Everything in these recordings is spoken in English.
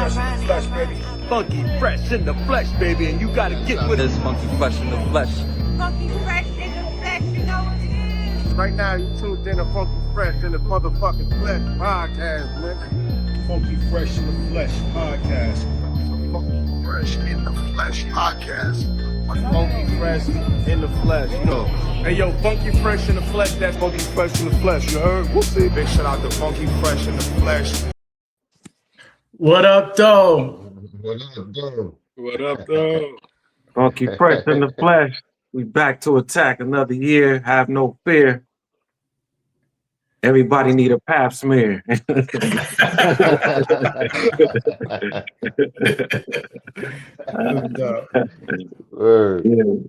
fresh in the flesh, baby. Funky fresh in the flesh, baby, and you gotta get with this funky fresh in the flesh. Funky fresh in the flesh, you know what it is. Right now, you tuned in to Funky Fresh in the motherfucking flesh podcast, nigga. Funky fresh in the flesh podcast. Funky Fresh in the Flesh podcast. Funky fresh in the flesh, you know. Hey yo, funky fresh in the flesh, that's funky fresh in the flesh, you heard? Whoopsie. Big shout out to Funky Fresh in the Flesh. What up, though? What up, though? What up, though? Funky fresh in the flesh. We back to attack another year. Have no fear. Everybody need a pap smear. Yeah,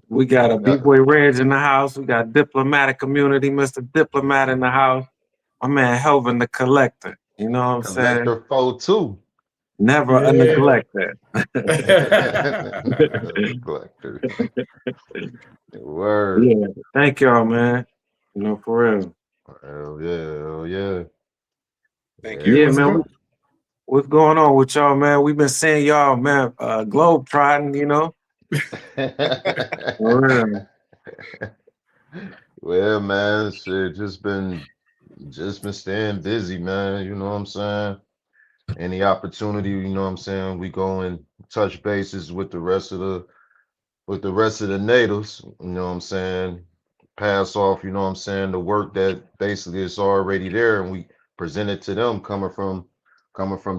we got a B-Boy Reg in the house. We got Diplomatic Community, Mr. Diplomat in the house. My man Helvin the Collector. You know what I'm saying? Collector 4-2. Never a neglector. Collector. Word. Yeah, thank y'all, man. You know, for real. Hell yeah, hell yeah. Thank you. Yeah, man. What's going on with y'all, man? We've been seeing y'all, man, globe trotting, you know. For real. Well, man, shit, just been staying busy, man. You know what I'm saying? Any opportunity, you know what I'm saying? We go and touch bases with the rest of the natives, you know what I'm saying? Pass off, you know what I'm saying, the work that basically is already there, and we present it to them coming from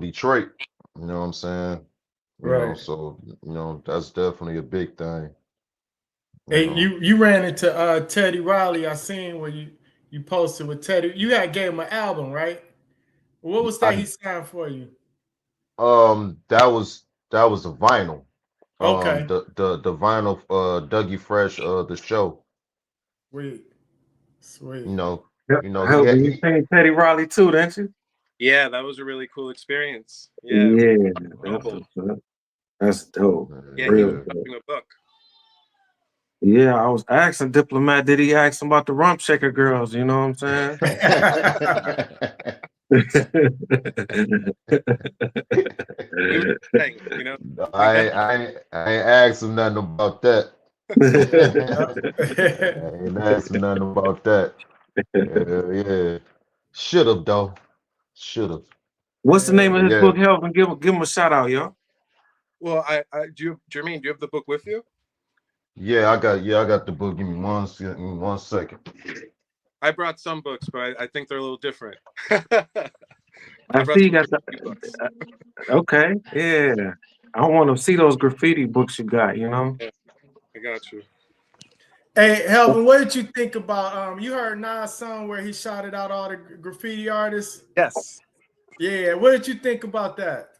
Detroit, you know what I'm saying? You know, so you know, that's definitely a big thing. Hey, you ran into Teddy Riley. I seen where you posted with Teddy. You had gave him an album, right? What was that he signed for you? That was a vinyl. Okay. The vinyl Dougie Fresh the show. Sweet. You know, you seen Teddy Riley too, didn't you? Yeah, that was a really cool experience. Yeah, that's dope. Yeah, Real he was dope. writing a book. Yeah, I was asking Diplomat, did he ask him about the rump shaker girls? You know what I'm saying? You know, I ain't asked him nothing about that. I ain't asked him nothing about that. Yeah. Should have though. Should have. What's the name of his book, Helvin? Give him a shout out, y'all. Well, Jermaine, do you have the book with you? Yeah, I got the book. Give me one second. I brought some books, but I think they're a little different. I see you got books. Okay, yeah. I want to see those graffiti books you got, you know? Yeah, I got you. Hey, Helvin, what did you think about you heard Nas' song where he shouted out all the graffiti artists? Yes. Yeah, what did you think about that?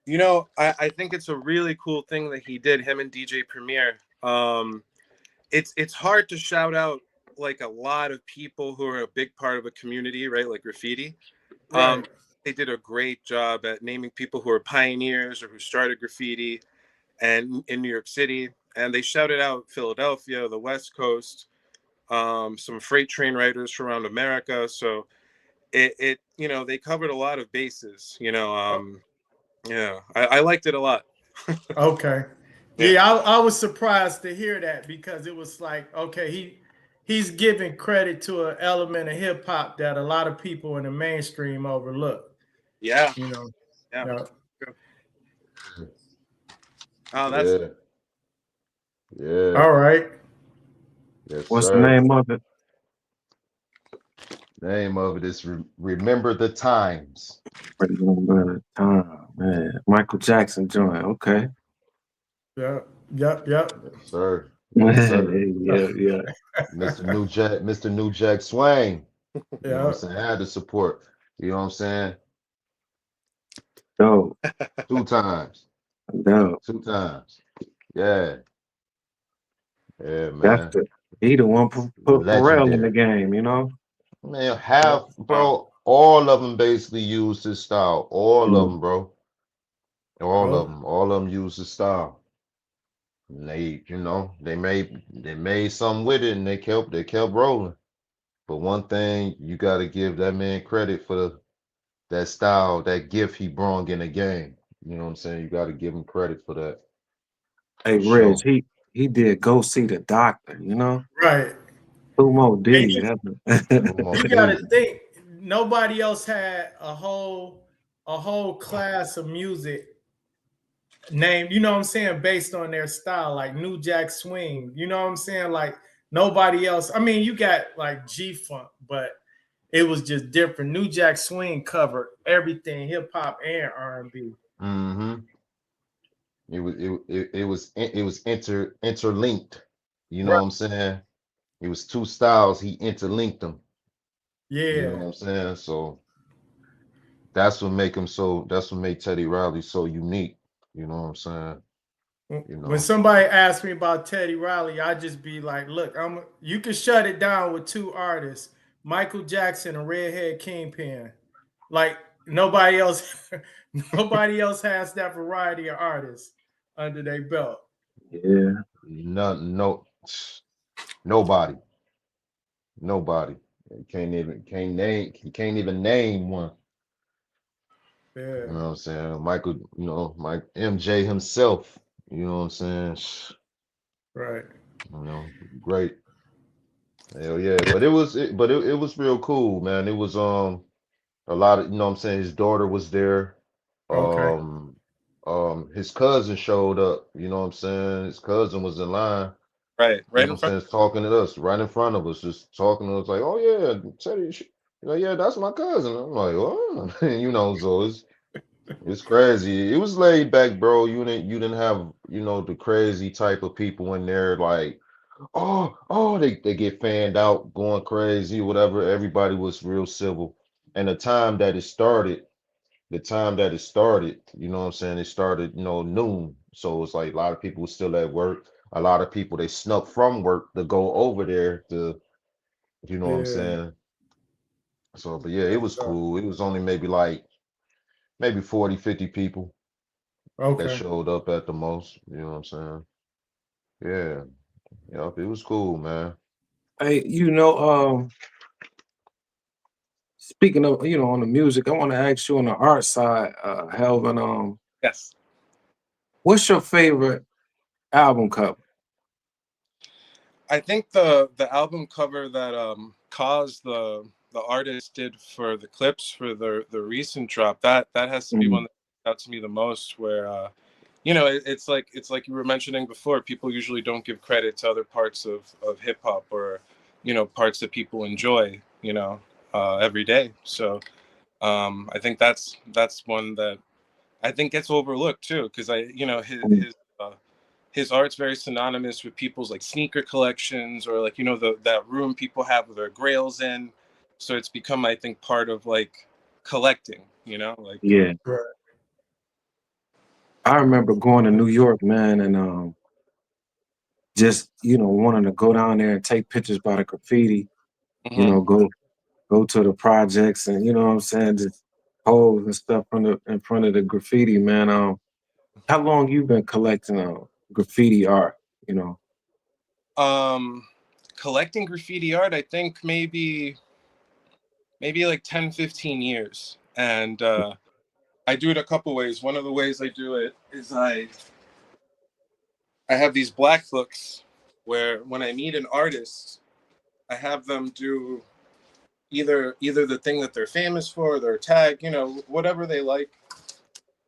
You know, I think it's a really cool thing that he did, him and DJ Premier. It's hard to shout out like a lot of people who are a big part of a community, right? Like graffiti. Right. They did a great job at naming people who are pioneers or who started graffiti and in New York City. And they shouted out Philadelphia, the West Coast, some freight train riders from around America. So it you know, they covered a lot of bases, you know. Yeah, I liked it a lot. Okay. Yeah, I was surprised to hear that because it was like, okay, he's giving credit to an element of hip hop that a lot of people in the mainstream overlook. Yeah. You know. Yeah. Oh, that's yeah. All right. Yes, What's sir. the name of it? Name of it is Remember the Times. Remember the time, man. Michael Jackson joint. Okay. Yep. Yes, sir. Yes, sir. yeah. Mr. New Jack Swain. You know what I'm Yeah. saying? Had the support. You know what I'm saying? Dope. 2 times. Dope. 2 times. Yeah. Yeah, man. That's he the one put Pharrell in the game, you know? Man, bro, all of them basically used his style. All of them, bro. All of them used his style. And they, you know, they made something with it, and they kept rolling. But one thing you got to give that man credit for that style, that gift he brought in the game. You know what I'm saying? You got to give him credit for that, Hey, for Reg, sure. he did Go See the Doctor, you know? Right. Sumo And D. Who Mo you got to Diddy? think nobody else had a whole class of music named, you know what I'm saying, based on their style, like New Jack Swing. You know what I'm saying? Like nobody else. I mean, you got like G Funk, but it was just different. New Jack Swing covered everything, hip hop and R&B. Mm-hmm. It was interlinked. You know what Right. I'm saying? It was two styles. He interlinked them. You know Yeah. what I'm saying? So that's what make him so. That's what made Teddy Riley so unique. You know what I'm saying? You When know. somebody asks me about Teddy Riley, I just be like, "Look, you can shut it down with two artists, Michael Jackson and Redhead Kingpin. Like nobody else, nobody else has that variety of artists under their belt." Yeah. No, nobody, nobody. He can't even name one. You Yeah. know what I'm saying? Michael, Mike MJ himself. You know what I'm saying? Right. You know, great. Hell yeah. But it was real cool, man. It was a lot of, what I'm saying, his daughter was there. Okay. Um his cousin showed up, you know what I'm saying? His cousin was in line, Right, you right know what in I'm front. saying, talking to us right in front of us, just talking to us like, oh yeah, Teddy, yeah, that's my cousin. I'm like, oh, so it's crazy. It was laid back, bro. You didn't have, the crazy type of people in there like, oh, they get fanned out, going crazy, whatever. Everybody was real civil. And the time that it started, you know what I'm saying, it started, noon. So it's like a lot of people were still at work. A lot of people they snuck from work to go over there to, you know what I'm Yeah. saying. So, but yeah, it That's was dope. cool. It was only maybe 40, 50 people that Okay. showed up at the most. You know what I'm saying? Yeah, yep, it was cool, man. Hey, speaking of, on the music, I want to ask you on the art side, Helvin, Yes. what's your favorite album cover? I think the album cover that Cause the artist did for the clips for the recent drop, that has to be one Mhm. that stood out to me the most, where it's like you were mentioning before, people usually don't give credit to other parts of hip hop, or parts that people enjoy, every day. So I think that's one that I think gets overlooked too, because his art's very synonymous with people's like sneaker collections, or like that room people have with their grails in. So it's become, I think, part of like collecting. Like. Yeah. Right. I remember going to New York, man, and just, wanting to go down there and take pictures by the graffiti, you Mhm. know, go to the projects and, what I'm saying, just pose and stuff in front of the graffiti, man. How long you been collecting graffiti art, you know? Um, Collecting graffiti art, I think maybe like 10, 15 years, and I do it a couple ways. One of the ways I do it is I have these black books where when I meet an artist, I have them do either the thing that they're famous for, their tag, whatever they like.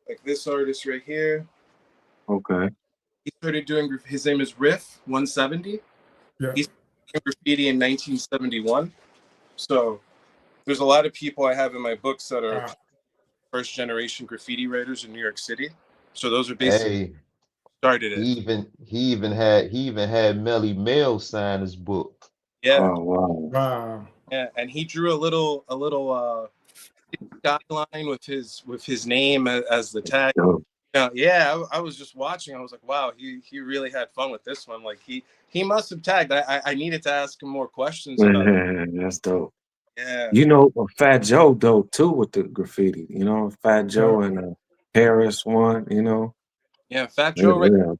Like this artist right here, Okay. he started doing. His name is Riff 170. Yeah. He started doing graffiti in 1971. So there's a lot of people I have in my books that are Wow. first generation graffiti writers in New York City. So those are basically Hey, started he it. even had Melly Mel sign his book. Yeah, Oh, wow. Wow. yeah, and he drew a little skyline with his name as the tag. Dope. Yeah, I was just watching. I was like, wow, he really had fun with this one. Like he must have tagged. I needed to ask him more questions about. That's dope. Yeah, Fat Joe dope too with the graffiti. Fat Yeah. Joe and Harris one. yeah, Fat Yeah, Joe, right? yeah,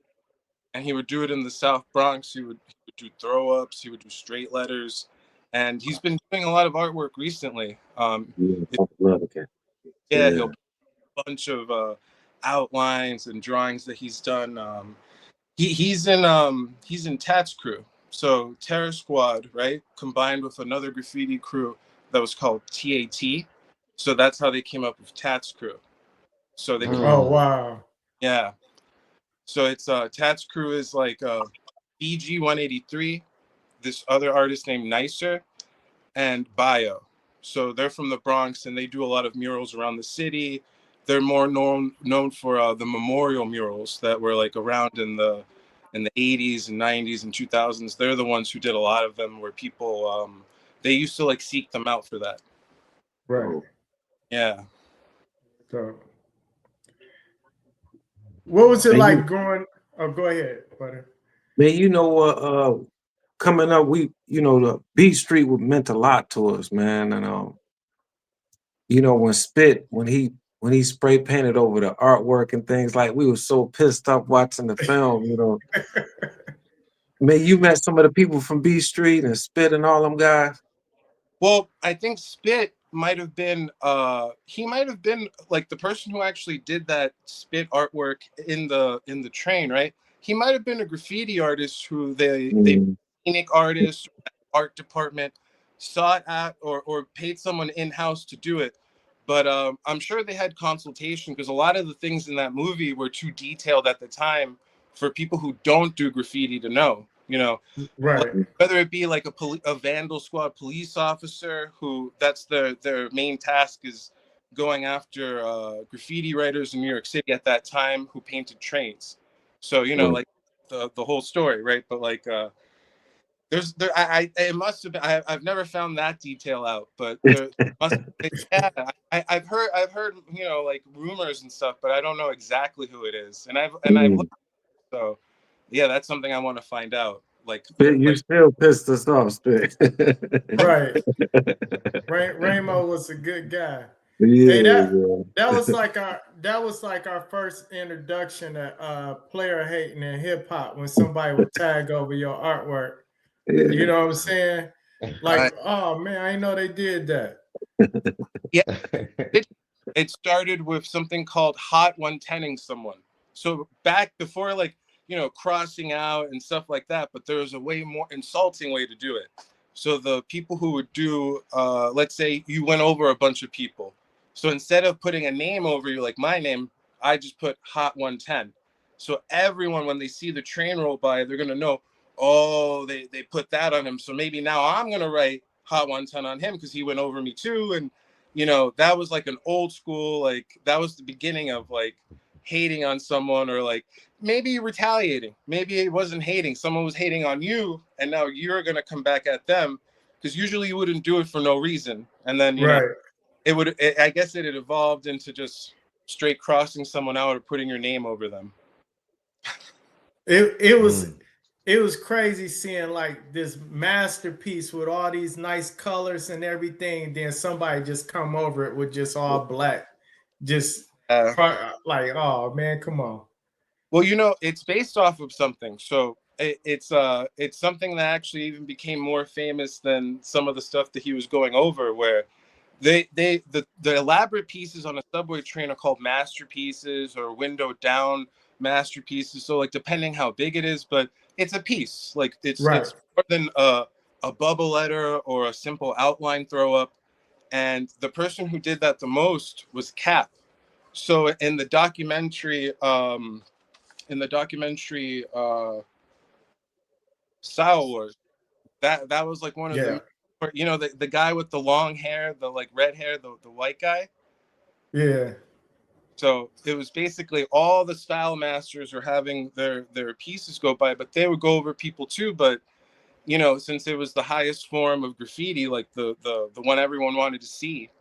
And he would do it in the South Bronx. He would do throw ups. He would do straight letters, and he's been doing a lot of artwork recently. yeah. Tough love again. Yeah, Yeah, he'll bunch of outlines and drawings that he's done. He's in Tats Crew. So Terror Squad, right, combined with another graffiti crew that was called TAT. So that's how they came up with Tats Crew. So they Oh wow. yeah. So it's Tats Crew is like BG 183, this other artist named Nicer, and Bio. So they're from the Bronx and they do a lot of murals around the city. They're more known for the memorial murals that were like around in the 80s and 90s and 2000s. They're the ones who did a lot of them where people they used to like seek them out for that. Right. Yeah. So what was it And like you, growing? Oh, go ahead, buddy. man, you know what? Coming up, the Beat Street meant a lot to us, man. And when when he spray painted over the artwork and things, like we were so pissed off watching the film. Man, you met some of the people from B Street and Spit and all them guys. Well, I think Spit might have been he might have been like the person who actually did that Spit artwork in the train, right? He might have been a graffiti artist who they Mm. scenic artist, art department saw it at or paid someone in-house to do it. But I'm sure they had consultation because a lot of the things in that movie were too detailed at the time for people who don't do graffiti to know, like, Right. whether it be like a vandal squad police officer who that's their main task is going after graffiti writers in New York City at that time who painted trains. So Right. like the whole story, right? But like it must have been I've never found that detail out, but there must yeah I've heard like rumors and stuff, but I don't know exactly who it is, and I've Mm. looked, so yeah, that's something I want to find out. Spit, you still pissed us off, Spit. Right. Ramo was a good guy. Hey, Yeah, that yeah. that was like our first introduction to player hating in hip hop when somebody would tag over your artwork. You Yeah. know what I'm saying? I, Like, oh man, I didn't know they did that. yeah, it started with something called hot 110ing someone. So back before crossing out and stuff like that, but there was a way more insulting way to do it. So the people who would do, let's say you went over a bunch of people. So instead of putting a name over you, like my name, I just put hot 110. So everyone, when they see the train roll by, they're going to know, oh, they put that on him. So maybe now I'm going to write hot 110 on him because he went over me too. And that was like an old school, like that was the beginning of like hating on someone, or like maybe retaliating. Maybe it wasn't hating, someone was hating on you and now you're going to come back at them, because usually you wouldn't do it for no reason. And then Right. I guess it had evolved into just straight crossing someone out or putting your name over them. It was crazy seeing like this masterpiece with all these nice colors and everything. Then somebody just come over it with just all black, just like, oh man, come on. Well, it's based off of something. So it's something that actually even became more famous than some of the stuff that he was going over, where the elaborate pieces on a subway train are called masterpieces or window down masterpieces. So like depending how big it is, but it's a piece. Like it's Right. more than a bubble letter or a simple outline throw up. And the person who did that the most was Cap. So in the documentary Style Wars, that was like one of Yeah. the guy with the long hair, the like red hair, the white guy. Yeah. So it was basically all the style masters were having their pieces go by, but they would go over people too. But since it was the highest form of graffiti, like the one everyone wanted to see,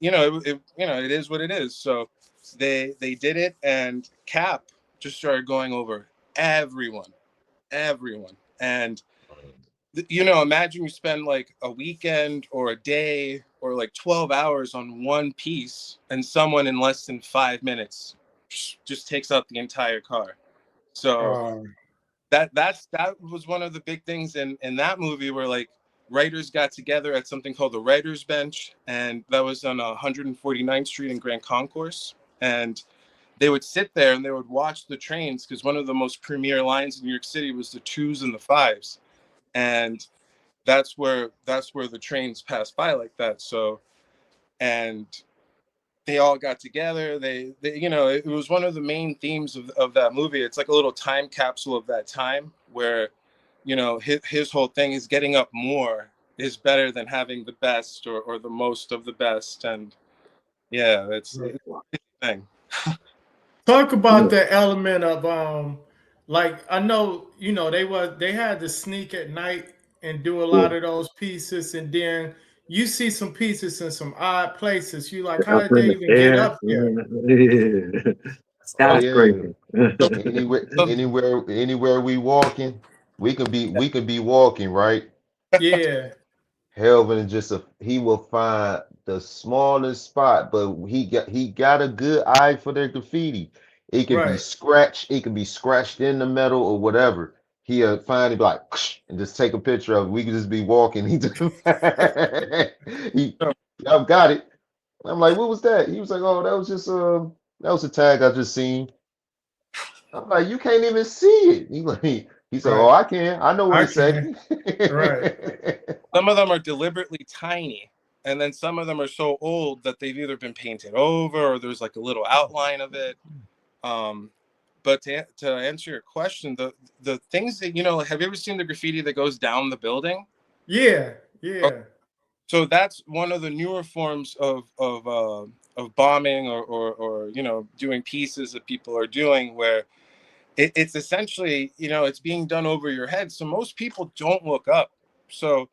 it is what it is. So they did it, and Cap just started going over everyone, and imagine you spend like a weekend or a day or like 12 hours on one piece, and someone in less than 5 minutes just takes out the entire car. So that was one of the big things in that movie, where like writers got together at something called the Writers Bench, and that was on 149th Street in Grand Concourse. And they would sit there and they would watch the trains, because one of the most premier lines in New York City was the 2s and the 5s, and that's where the trains pass by like that. So, and they all got together. They you know, it was one of the main themes of that movie. It's like a little time capsule of that time where, you know, his whole thing is getting up more is better than having the best or the most of the best. And yeah, it's a thing. Talk Yeah. about the element of like I know, you know, they had to sneak at night and do a Yeah. lot of those pieces, and then you see some pieces in some odd places. You like, how Up did in they the even get air. up there? Yeah. Oh yeah. Skyscraper. So, so Anywhere we walking, we can be walking, right? Yeah, Helvin just he will find the smallest spot, but he got a good eye for their graffiti. right. It can be scratched in the metal or whatever. He'll find it like and just take a picture of it. We could just be walking. He just he so I've got it. I'm like, what was that? He was like, oh, that was a tag I just seen. I'm like, you can't even see it. He said, oh, Right. I can. I know what I it say. can. Right. some of them are deliberately tiny, and then some of them are so old that they've either been painted over or there's like a little outline of it. Um, but to answer your question, the things that, you know, have you ever seen the graffiti that goes down the building? Yeah. Oh, Yeah. so that's one of the newer forms of bombing or you know, doing pieces that people are doing, where it's essentially, you know, it's being done over your head. So most people don't look up. So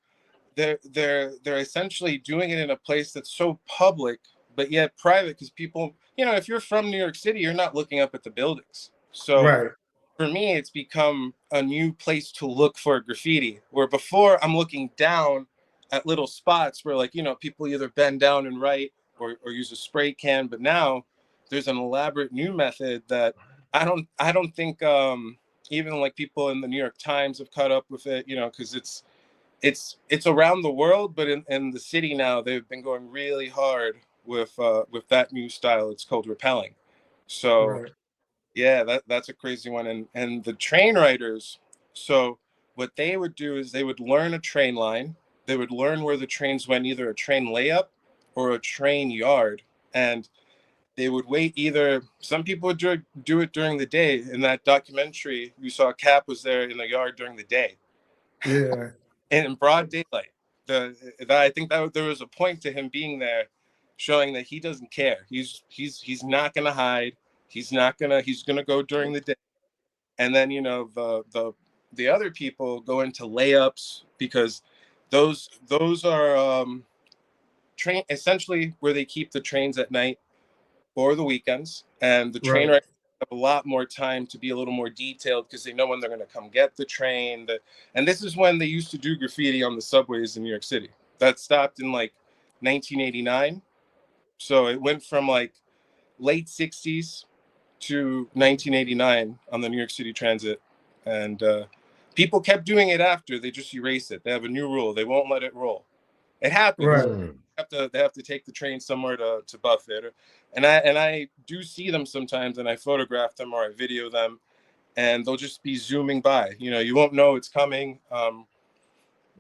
they're essentially doing it in a place that's so public but yet private, because people, you know, if you're from New York City, you're not looking up at the buildings. So Right. for me, it's become a new place to look for graffiti, where before I'm looking down at little spots where, like, you know, people either bend down and write or use a spray can. But now there's an elaborate new method that I don't think even like people in the New York Times have caught up with it, you know, because it's around the world, but in the city now they've been going really hard with that new style. It's called rappelling. So Right. yeah, that's a crazy one. And the train riders, so what they would do is they would learn a train line. They would learn where the trains went, either a train layup or a train yard. And they would wait, either some people would do it during the day. In that documentary, you saw Cap was there in the yard during the day Yeah. and in broad daylight. I think that there was a point to him being there, showing that he doesn't care. He's not gonna hide. He's gonna go during the day. And then, you know, the other people go into layups, because those are train, essentially where they keep the trains at night or the weekends. And the train Right. riders have a lot more time to be a little more detailed, because they know when they're going to come get the train. And this is when they used to do graffiti on the subways in New York City. That stopped in like 1989. So it went from like late 60s to 1989 on the New York City Transit. And people kept doing it after. They just erase it. They have a new rule. They won't let it roll. It happens. Right. Mm. They have to take the train somewhere to buff it. And I do see them sometimes, and I photograph them or I video them, and they'll just be zooming by. You know, you won't know it's coming.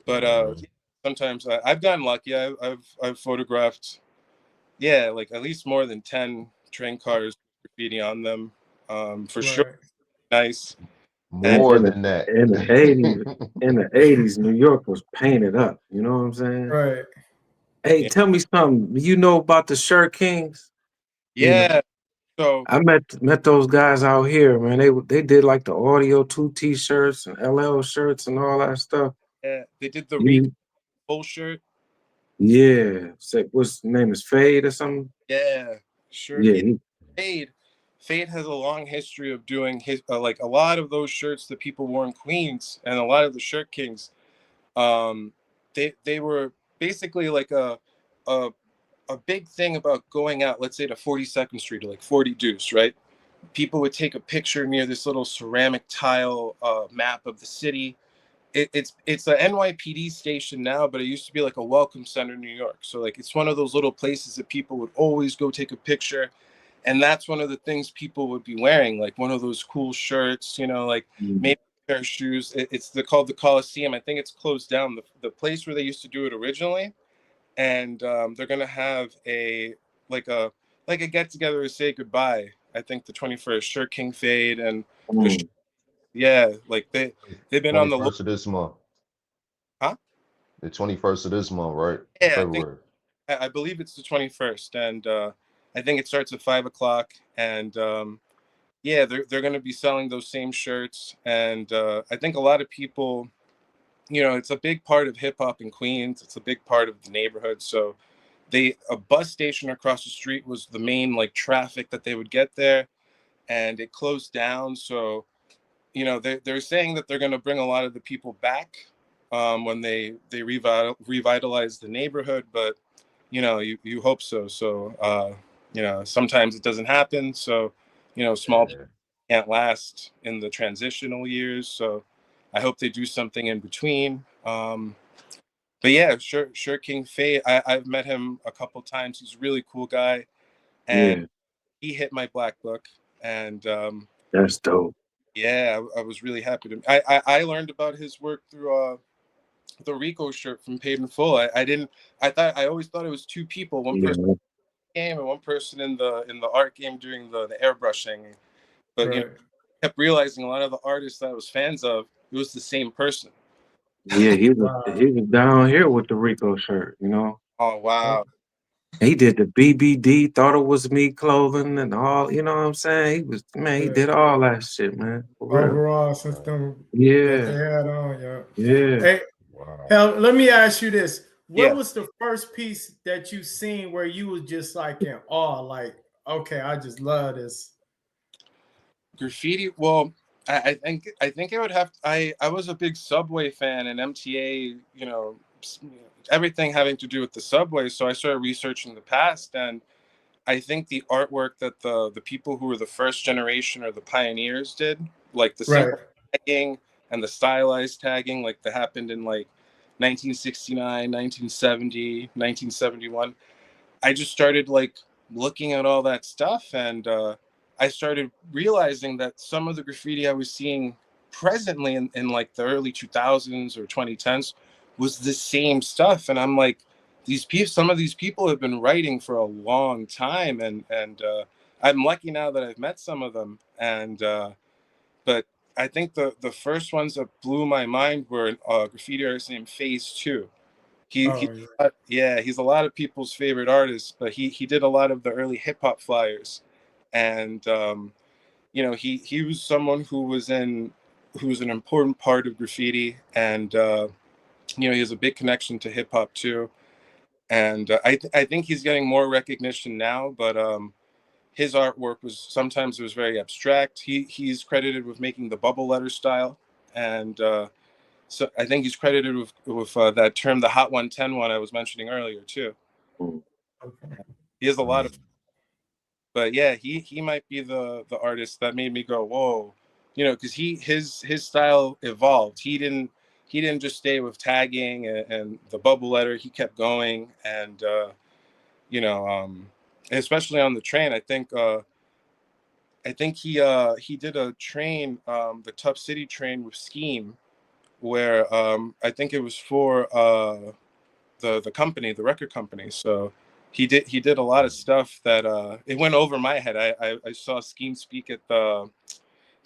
But sometimes I've gotten lucky. I've photographed, yeah, like at least more than 10 train cars with graffiti on them. For sure, Right. nice. And In, More in the than that. in the 80s, in the 80s, New York was painted up. You know what I'm saying? Right. Hey, yeah, tell me something. You know about the Shirt Kings? You know, yeah. So I met those guys out here, man. They did like the Audio 2 T-shirts and LL shirts and all that stuff. yeah, they did the Reek You, full shirt. yeah. Say, what's his name is Fade or something? Yeah, sure. Yeah, Yeah, Fade has a long history of doing his like a lot of those shirts that people wore in Queens, and a lot of the Shirt Kings. Um, they were basically like a a big thing about going out, let's say to 42nd Street or like 40 Deuce, right? People would take a picture near this little ceramic tile map of the city. It's a NYPD station now, but it used to be like a welcome center in New York. So like it's one of those little places that people would always go take a picture. And that's one of the things people would be wearing, like one of those cool shirts, you know, like maybe a pair of shoes. It's called the Coliseum. I think it's closed down, the place where they used to do it originally. And they're gonna have like a get together to say goodbye. I think the 21st, Shirt King Fade and Mm. yeah, like they've been on the 21st of this month. huh? The 21st of this month, right? Yeah, I think February. I believe it's the 21st, and I think it starts at 5 o'clock. And yeah, they're going to be selling those same shirts, and I think a lot of people, you know, it's a big part of hip hop in Queens. It's a big part of the neighborhood. So a bus station across the street was the main like traffic that they would get there, and it closed down. So you know, they're saying that they're going to bring a lot of the people back when they revitalize the neighborhood, but you know, you hope so. So you know, sometimes it doesn't happen. So you know, small Yeah. can't last in the transitional years. So I hope they do something in between. But yeah, sure, King Faye. I've met him a couple times. He's a really cool guy, and Yeah, he hit my black book. And that's dope. yeah, I was really happy to. I learned about his work through the Rico shirt from Paid in Full. I didn't. I always thought it was two people, one person Yeah, in the game and one person in the art game doing the airbrushing. But you know, Right. I kept realizing a lot of the artists that I was fans of, it was the same person. yeah, Wow. he was down here with the Rico shirt, you know. Oh wow. He did the BBD, thought it was me clothing and all, you know what I'm saying? He was, man, he Yeah. did all that shit, man. For real. Overall system that they Yeah, had on, yeah. yeah. Hey, Wow. hell, let me ask you this. What Yeah. was the first piece that you seen where you was just like in awe, like, okay, I just love this? Graffiti. Well, I think I would have. I was a big Subway fan and MTA. You know, everything having to do with the subway. So I started researching the past, and I think the artwork that the people who were the first generation or the pioneers did, like the Right. simple tagging and the stylized tagging, like that happened in like 1969, 1970, 1971. I just started like looking at all that stuff, and I started realizing that some of the graffiti I was seeing presently in like the early 2000s or 2010s was the same stuff. And I'm like, some of these people have been writing for a long time, and I'm lucky now that I've met some of them. And but I think the first ones that blew my mind were graffiti artist named Phase Two. He Oh, yeah. yeah, he's a lot of people's favorite artist, but he did a lot of the early hip hop flyers. And you know, he was someone who was an important part of graffiti. And you know, he has a big connection to hip hop too. And I think he's getting more recognition now, but his artwork was sometimes it was very abstract. He's credited with making the bubble letter style. And so I think he's credited with that term, the Hot 110 one I was mentioning earlier too. Mm. Okay. He has a lot Mm. of, but yeah, he might be the artist that made me go whoa, you know, because his style evolved. He didn't just stay with tagging and the bubble letter. He kept going, and you know, especially on the train. I think he did a train, the Tough City train with Scheme, where I think it was for the company, the record company. So he did a lot of stuff that it went over my head. I saw Scheme speak at the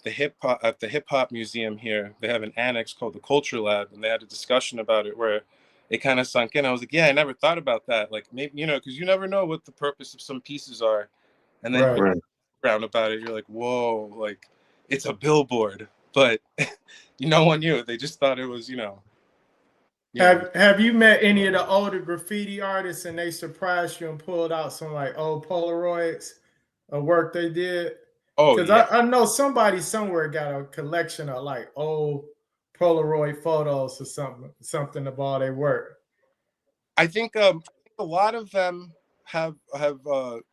hip hop museum here. They have an annex called the Culture Lab, and they had a discussion about it where it kind of sunk in. I was like, yeah, I never thought about that. Like maybe, you know, because you never know what the purpose of some pieces are, and then Right. Right. around about it, you're like, whoa, like it's a billboard, but no one knew. They just thought it was, you know. Have you met any of the older graffiti artists and they surprised you and pulled out some like old Polaroids of work they did? Oh Because yeah, I know somebody somewhere got a collection of like old Polaroid photos or something of all their work. I think a lot of them have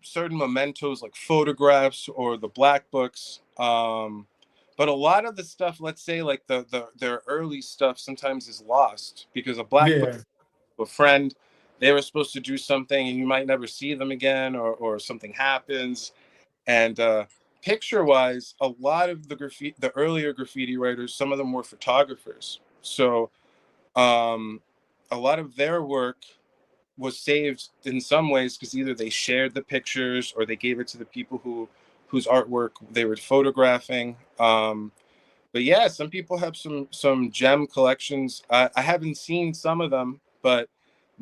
certain mementos like photographs or the black books. But a lot of the stuff, let's say like their early stuff, sometimes is lost because a black book, Yeah. a friend, they were supposed to do something and you might never see them again, or something happens. And picture wise, a lot of the earlier graffiti writers, some of them were photographers. So a lot of their work was saved in some ways because either they shared the pictures or they gave it to the people whose artwork they were photographing. But yeah, some people have some gem collections. I haven't seen some of them, but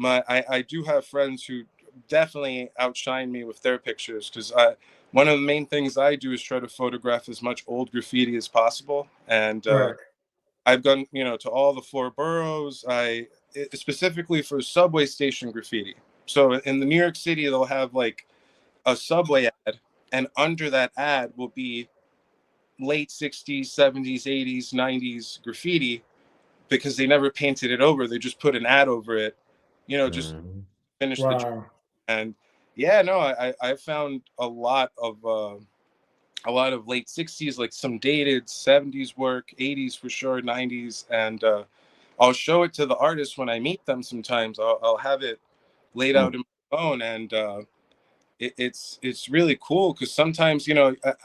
I do have friends who definitely outshine me with their pictures, because one of the main things I do is try to photograph as much old graffiti as possible. And Right. I've gone, to all the four boroughs. Specifically for subway station graffiti. So in the New York City, they'll have like a subway ad, and under that ad will be late 60s, 70s, 80s, 90s graffiti, because they never painted it over. They just put an ad over it, just Mhm. finish the job. Wow. And yeah, no, I found a lot of late 60s, like some dated 70s work, 80s for sure, 90s. And I'll show it to the artists when I meet them. Sometimes I'll have it laid out in my phone, and it's really cool, because sometimes,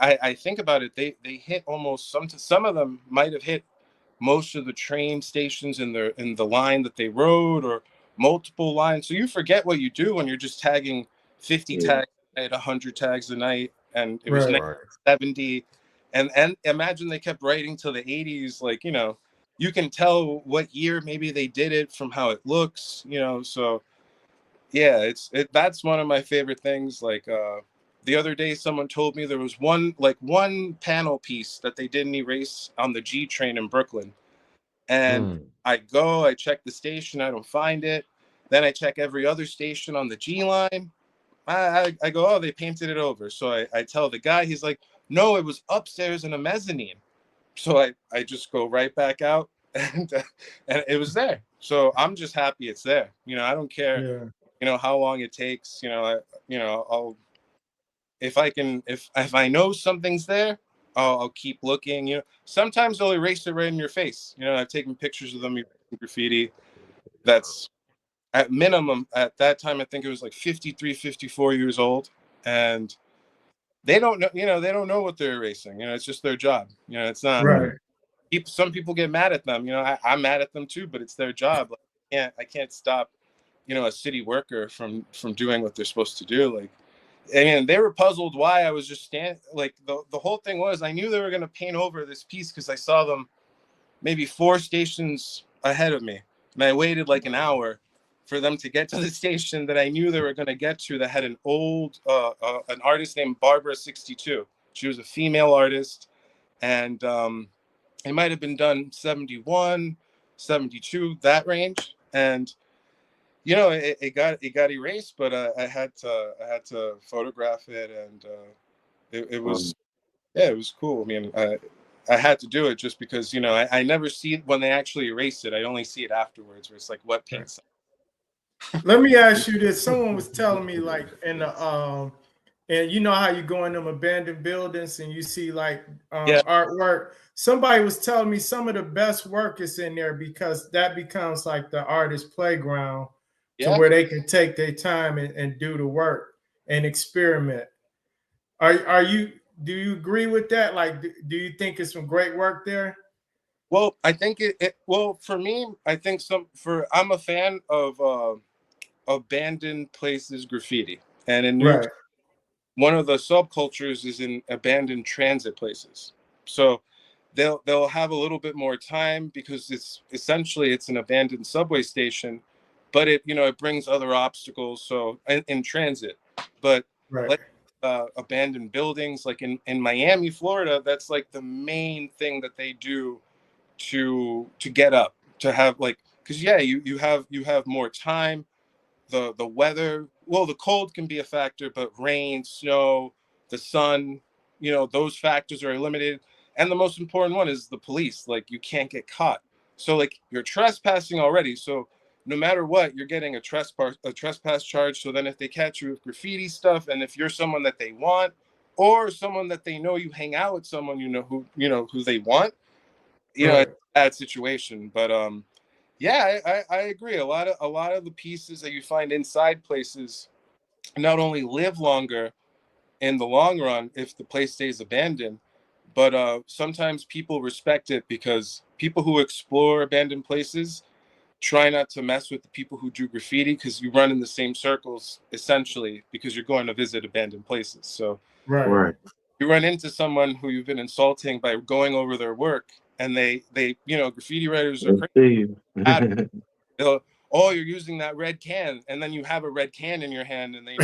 I think about it, they hit almost some of them might have hit most of the train stations in the line that they rode, or multiple lines. So you forget what you do when you're just tagging 50 Yeah. tags a night, 100 tags a night, and it was Right. 70. And imagine they kept writing till the 80s, like, you can tell what year maybe they did it from how it looks, so yeah, that's one of my favorite things. Like the other day, someone told me there was one panel piece that they didn't erase on the G train in Brooklyn. And Mm. I check the station, I don't find it. Then I check every other station on the G line. I go, oh, they painted it over. So I tell the guy, he's like, no, it was upstairs in a mezzanine. So I just go right back out, and it was there. So I'm just happy it's there. I don't care, Yeah. how long it takes. I'll if I know something's there, I'll keep looking. Sometimes they'll erase it right in your face. I've taken pictures of them erasing graffiti. That's at minimum at that time. I think it was like 53, 54 years old, and they don't know. They don't know what they're erasing. It's just their job. It's not. Right. Some people get mad at them. I'm mad at them too, but it's their job. Like, I can't stop, a city worker from doing what they're supposed to do. Like, and they were puzzled why I was just standing. Like the whole thing was, I knew they were gonna paint over this piece because I saw them maybe 4 stations ahead of me, and I waited like an hour for them to get to the station that I knew they were gonna get to, that had an an artist named Barbara 62. She was a female artist, and it might have been done 71, 72, that range. And it got erased, but I had to photograph it, and it was, yeah, it was cool. I mean, I had to do it just because I never see it when they actually erase it. I only see it afterwards, where it's like wet Right. paint. Let me ask you this. Someone was telling me, like, in the and you know how you go in them abandoned buildings and you see like Yeah, artwork. Somebody was telling me some of the best work is in there because that becomes like the artist playground to yeah. where they can take their time and do the work and experiment. Are you do you agree with that? Like, do you think it's some great work there? Well, I think well, for me, I think I'm a fan of abandoned places graffiti, and in New York, Right, one of the subcultures is in abandoned transit places. So they'll have a little bit more time because it's an abandoned subway station, but it brings other obstacles. So in transit, but right, like abandoned buildings, like in Miami, Florida, that's like the main thing that they do to get up, to have, like, because yeah, you have more time. The weather, well, the cold can be a factor, but rain, snow, the sun, those factors are limited. And the most important one is the police. Like, you can't get caught. So like, you're trespassing already, so no matter what, you're getting a trespass charge. So then if they catch you with graffiti stuff, and if you're someone that they want, or someone that they know, you hang out with someone who they want, right, it's a bad situation. But yeah, I agree. A lot of the pieces that you find inside places not only live longer, in the long run if the place stays abandoned. But sometimes people respect it because people who explore abandoned places try not to mess with the people who do graffiti, because you run in the same circles essentially because you're going to visit abandoned places. So Right. you run into someone who you've been insulting by going over their work, and they graffiti writers are crazy. They'll, oh, you're using that red can, and then you have a red can in your hand, and they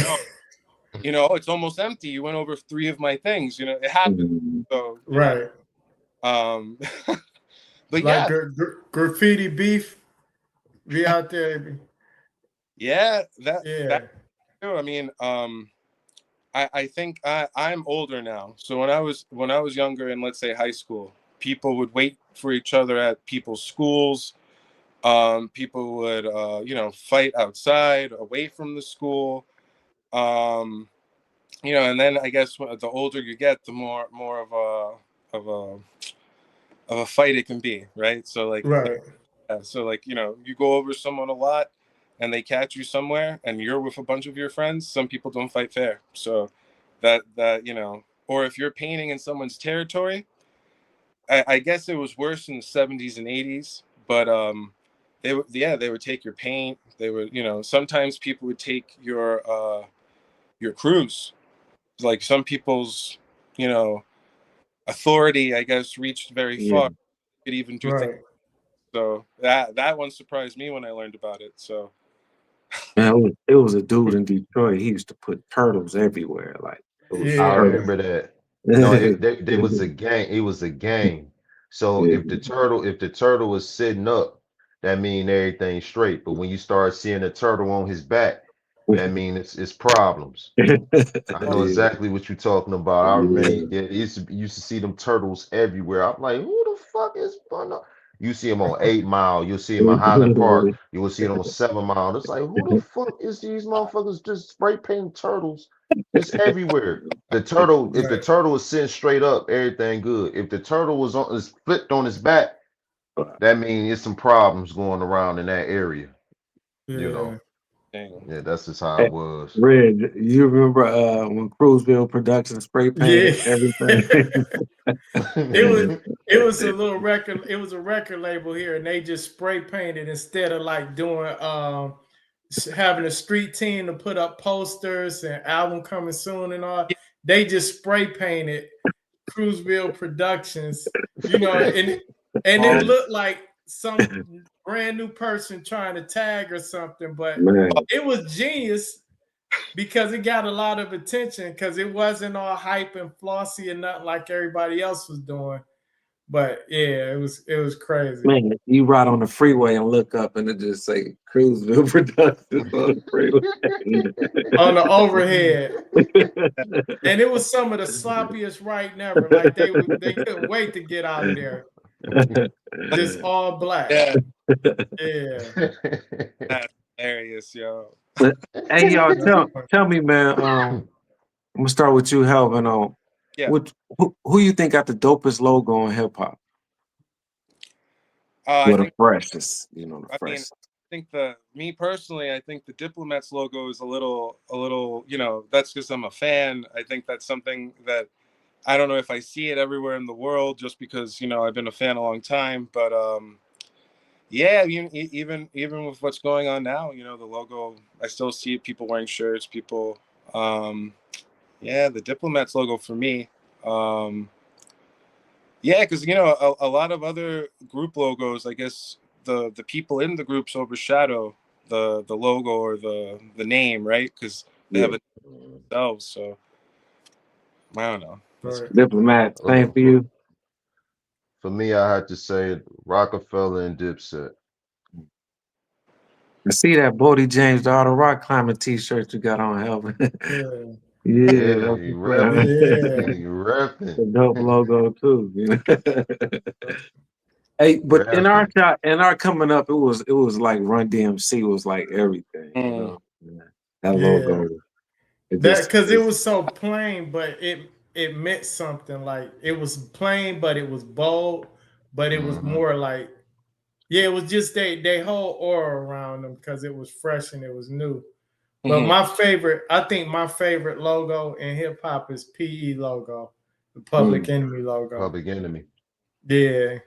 know, it's almost empty. You went over 3 of my things. It happens. So Right. But like yeah, graffiti beef be out there. yeah, Yeah. that too. I mean, I think I'm older now. So when I was younger in, let's say, high school, people would wait for each other at people's schools. People would fight outside away from the school. And then I guess the older you get, the more of a fight it can be, right? So Right. you go over someone a lot, and they catch you somewhere, and you're with a bunch of your friends. Some people don't fight fair, so or if you're painting in someone's territory, I guess it was worse in the 70s and 80s, but they would take your paint. They would, sometimes people would take your crews. Like some people's, authority, I guess, reached very far. Could even do things. Right. So that one surprised me when I learned about it. So Man, it was a dude in Detroit. He used to put turtles everywhere. Like it was I Yeah. remember that. No, there was a gang. It was a gang. So Yeah. if the turtle was sitting up, that mean everything's straight. But when you start seeing a turtle on his back, that mean it's problems. I know Yeah. exactly what you're talking about. I remember, Yeah. yeah, used to see them turtles everywhere. I'm like, who the fuck is fun? You see them on 8 Mile, you'll see them in Highland Park, you will see them on 7 Mile. It's like, who the fuck is these motherfuckers just spray painting turtles? It's everywhere. If the Right. turtle is sitting straight up, everything good. If the turtle is flipped on his back, that means there's some problems going around in that area. You know. Yeah. dang. Yeah, that's just how Hey, it was. Red, you remember when Cruiseville Productions spray Yeah. painted everything? it was a little record. It was a record label here, and they just spray painted instead of like doing having a street team to put up posters and album coming soon and all. They just spray painted Cruiseville Productions, and it Oh, looked like some brand new person trying to tag or something, but Man, it was genius because it got a lot of attention because it wasn't all hype and flossy and nothing like everybody else was doing. But yeah, it was crazy. man, you ride on the freeway and look up and it just say Cruiseville Productions on the freeway. On the overhead. And it was some of the sloppiest right never. Like they couldn't wait to get out of there. Just all black. yeah, Yeah. that's hilarious, yo. Hey y'all, tell me, man. I'm gonna start with you, Helvin. Yeah. Who you think got the dopest logo in hip hop? I Well, the think. freshest, the I mean, freshest. I think me personally, I think the Diplomats logo is a little. That's because I'm a fan. I think that's something that I don't know if I see it everywhere in the world, just because I've been a fan a long time. But yeah, I mean, even with what's going on now, the logo, I still see people wearing shirts. People, yeah, the Diplomats logo for me. Yeah, because a lot of other group logos, I guess the people in the groups overshadow the logo or the name, right? Because they Yeah. have it themselves. So I don't know. Right. Diplomat, same for For, you. for me, I had to say Rockefeller and Dipset. I see that Bodie James, the Auto Rock climbing T-shirt you got on, Helvin. Yeah. Yeah, Yeah, that's he what's up. repping. Yeah. He repping. A dope logo too. Hey, but in our Repping. shot, in our coming up, it was like Run DMC was like everything, Mm. Yeah. That Yeah. logo, it That just because it was so plain, but it meant something. Like it was plain, but it was bold, but it was Hmm. more like, yeah, it was just they whole aura around them because it was fresh and it was new. But Mhm. I think my favorite logo in hip hop is PE logo, the Public Mm. Enemy logo. Public Enemy. Yeah,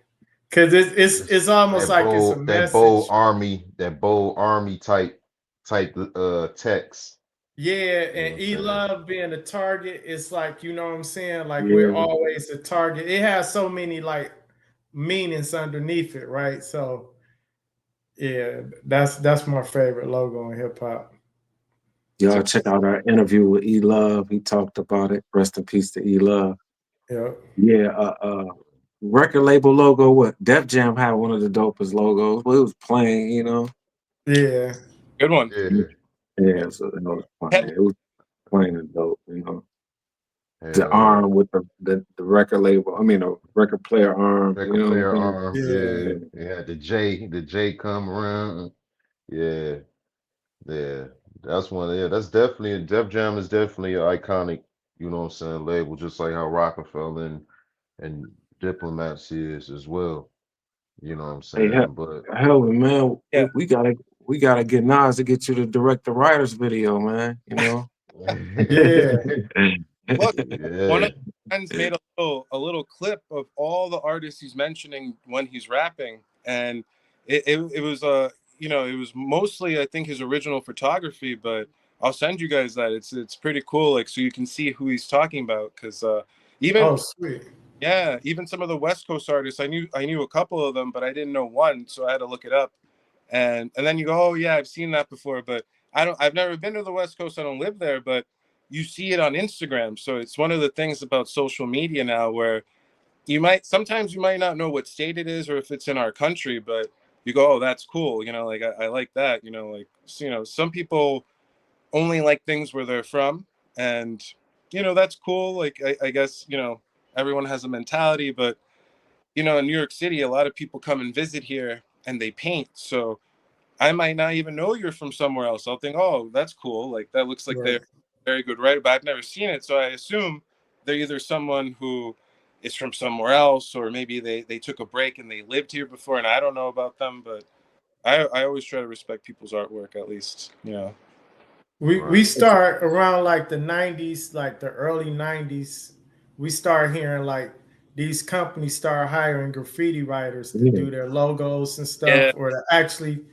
because it's almost like it's a message. That bold army type text. Yeah, You know what and I'm E saying? Love being a target, it's like, you know what I'm saying? Like we're Yeah. always a target. It has so many like meanings underneath it, right? So yeah, that's my favorite logo in hip hop. Y'all check out our interview with E Love. He talked about it. Rest in peace to E Love. Yeah. Yeah, record label logo. What Def Jam had one of the dopest logos. Well, it was plain, you know. Yeah. Good one. Yeah. Yeah, so it was plain. Head- It was plain and dope, you know. The Hell yeah. arm with the record label. I mean, a record player arm. You Record know what player I'm arm. Yeah. Yeah. saying? Yeah. The J come around. Yeah. Yeah. That's one. Yeah. That's definitely Def Jam is definitely an iconic, you know what I'm saying, label, just like how Rockefeller and Diplomats is as well. You know what I'm Hey, saying? But Helvin, man, Yeah. we gotta get Nas to get you to direct the writers video, man. You know. Yeah. Look, one yeah. of the friends made a little clip of all the artists he's mentioning when he's rapping, and it was it was mostly I think his original photography, but I'll send you guys that. It's pretty cool, like so you can see who he's talking about, because even Oh, sweet. yeah, even some of the West Coast artists I knew a couple of them, but I didn't know one, so I had to look it up, and then you go, oh yeah, I've seen that before, but I've never been to the West Coast. I don't live there, but you see it on Instagram. So it's one of the things about social media now where sometimes you might not know what state it is or if it's in our country, but you go, oh, that's cool. Like I like that, like, some people only like things where they're from. And, that's cool. Like, I guess, everyone has a mentality, but, in New York City, a lot of people come and visit here and they paint. So I might not even know you're from somewhere else. I'll think, oh, that's cool. Like that looks like they're Right. very good writer, but I've never seen it. So I assume they're either someone who is from somewhere else, or maybe they took a break and they lived here before and I don't know about them. But I always try to respect people's artwork, at least. We Right. start around like the 90s, like the early 90s. We start hearing like these companies start hiring graffiti writers to Yeah. do their logos and Yeah. stuff, or to actually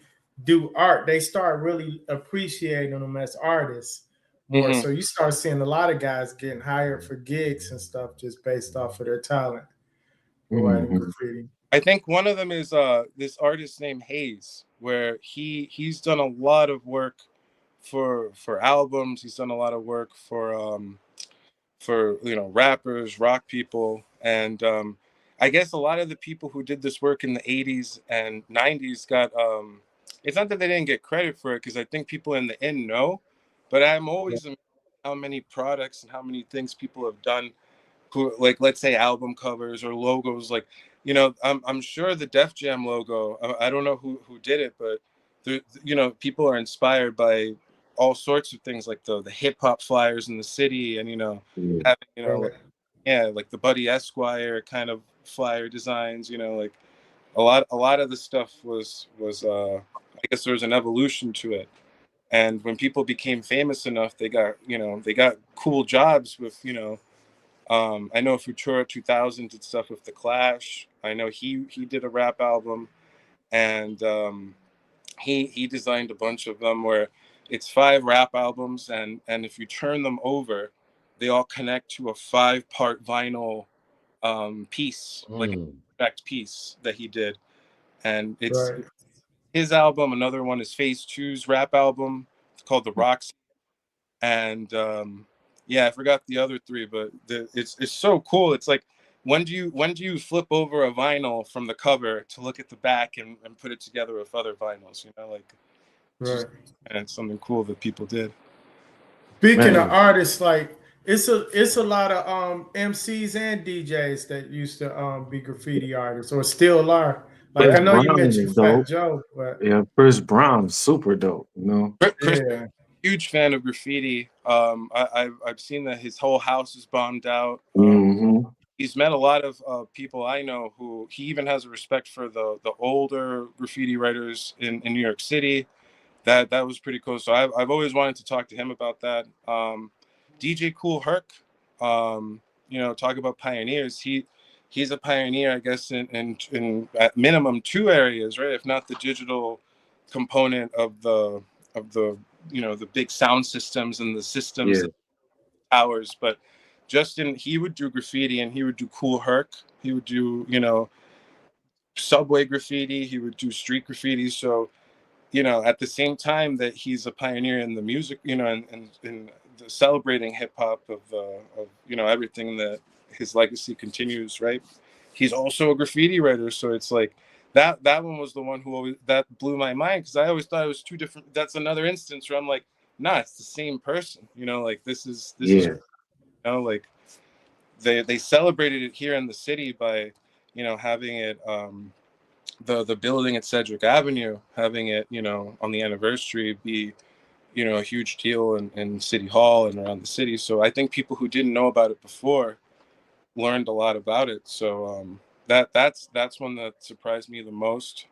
do art. They start really appreciating them as artists more. Hmm. So you start seeing a lot of guys getting hired for gigs and stuff just based off of their talent for writing Mhm. graffiti. I think one of them is this artist named Hayes, where he's done a lot of work for albums. He's done a lot of work for rappers, rock people, and I guess a lot of the people who did this work in the 80s and 90s got it's not that they didn't get credit for it, because I think people in the end know, but I'm always amazed how many products and how many things people have done, who, like, let's say album covers or logos, like, I'm sure the Def Jam logo, I don't know who did it, but people are inspired by all sorts of things, like the hip hop flyers in the city, and Yeah. having Right. like the Buddy Esquire kind of flyer designs, like a lot of the stuff was I guess there was an evolution to it. And when people became famous enough, they got cool jobs with, I know Futura 2000 did stuff with The Clash. I know he did a rap album, and he designed a bunch of them where it's 5 rap albums, and if you turn them over, they all connect to a 5-part vinyl piece, like an Mm. effect piece that he did. And it's Right. his album. Another one is Phase Two's rap album. It's called The Rocks. And yeah, I forgot the other 3, but it's so cool. It's like, when do you flip over a vinyl from the cover to look at the back and put it together with other vinyls? Like, it's just, Right. and it's something cool that people did. Speaking of Man, artists, like it's a lot of MCs and DJs that used to be graffiti artists or still are. Like I Chris know you Brown mentioned is Fat dope. Joe, but Yeah, Chris Brown, super dope. You know. Chris, yeah, huge fan of graffiti. I've seen that his whole house is bombed out. Hmm. He's met a lot of people I know who he even has a respect for the older graffiti writers in New York City. that was pretty cool. So I've always wanted to talk to him about that. DJ Cool Herc, you know, talk about pioneers. He's a pioneer, I guess, in at minimum 2 areas, right? If not the digital component of the you know, the big sound systems and the systems, Yeah. towers. But Justin, he would do graffiti, and he would do Cool Herc. He would do, you know, subway graffiti. He would do street graffiti. So, you know, at the same time that he's a pioneer in the music, you know, and the celebrating hip hop of you know, everything that his legacy continues, right? He's also a graffiti writer, so it's like that one was the one who always that blew my mind, because I always thought it was 2 different. That's another instance where I'm like, nah, it's the same person, you know, like this is Yeah. you know, like they celebrated it here in the city by, you know, having it the building at Cedric Avenue, having it, you know, on the anniversary be, you know, a huge deal in City Hall and around the city. So I think people who didn't know about it before learned a lot about it. So that's one that surprised me the most.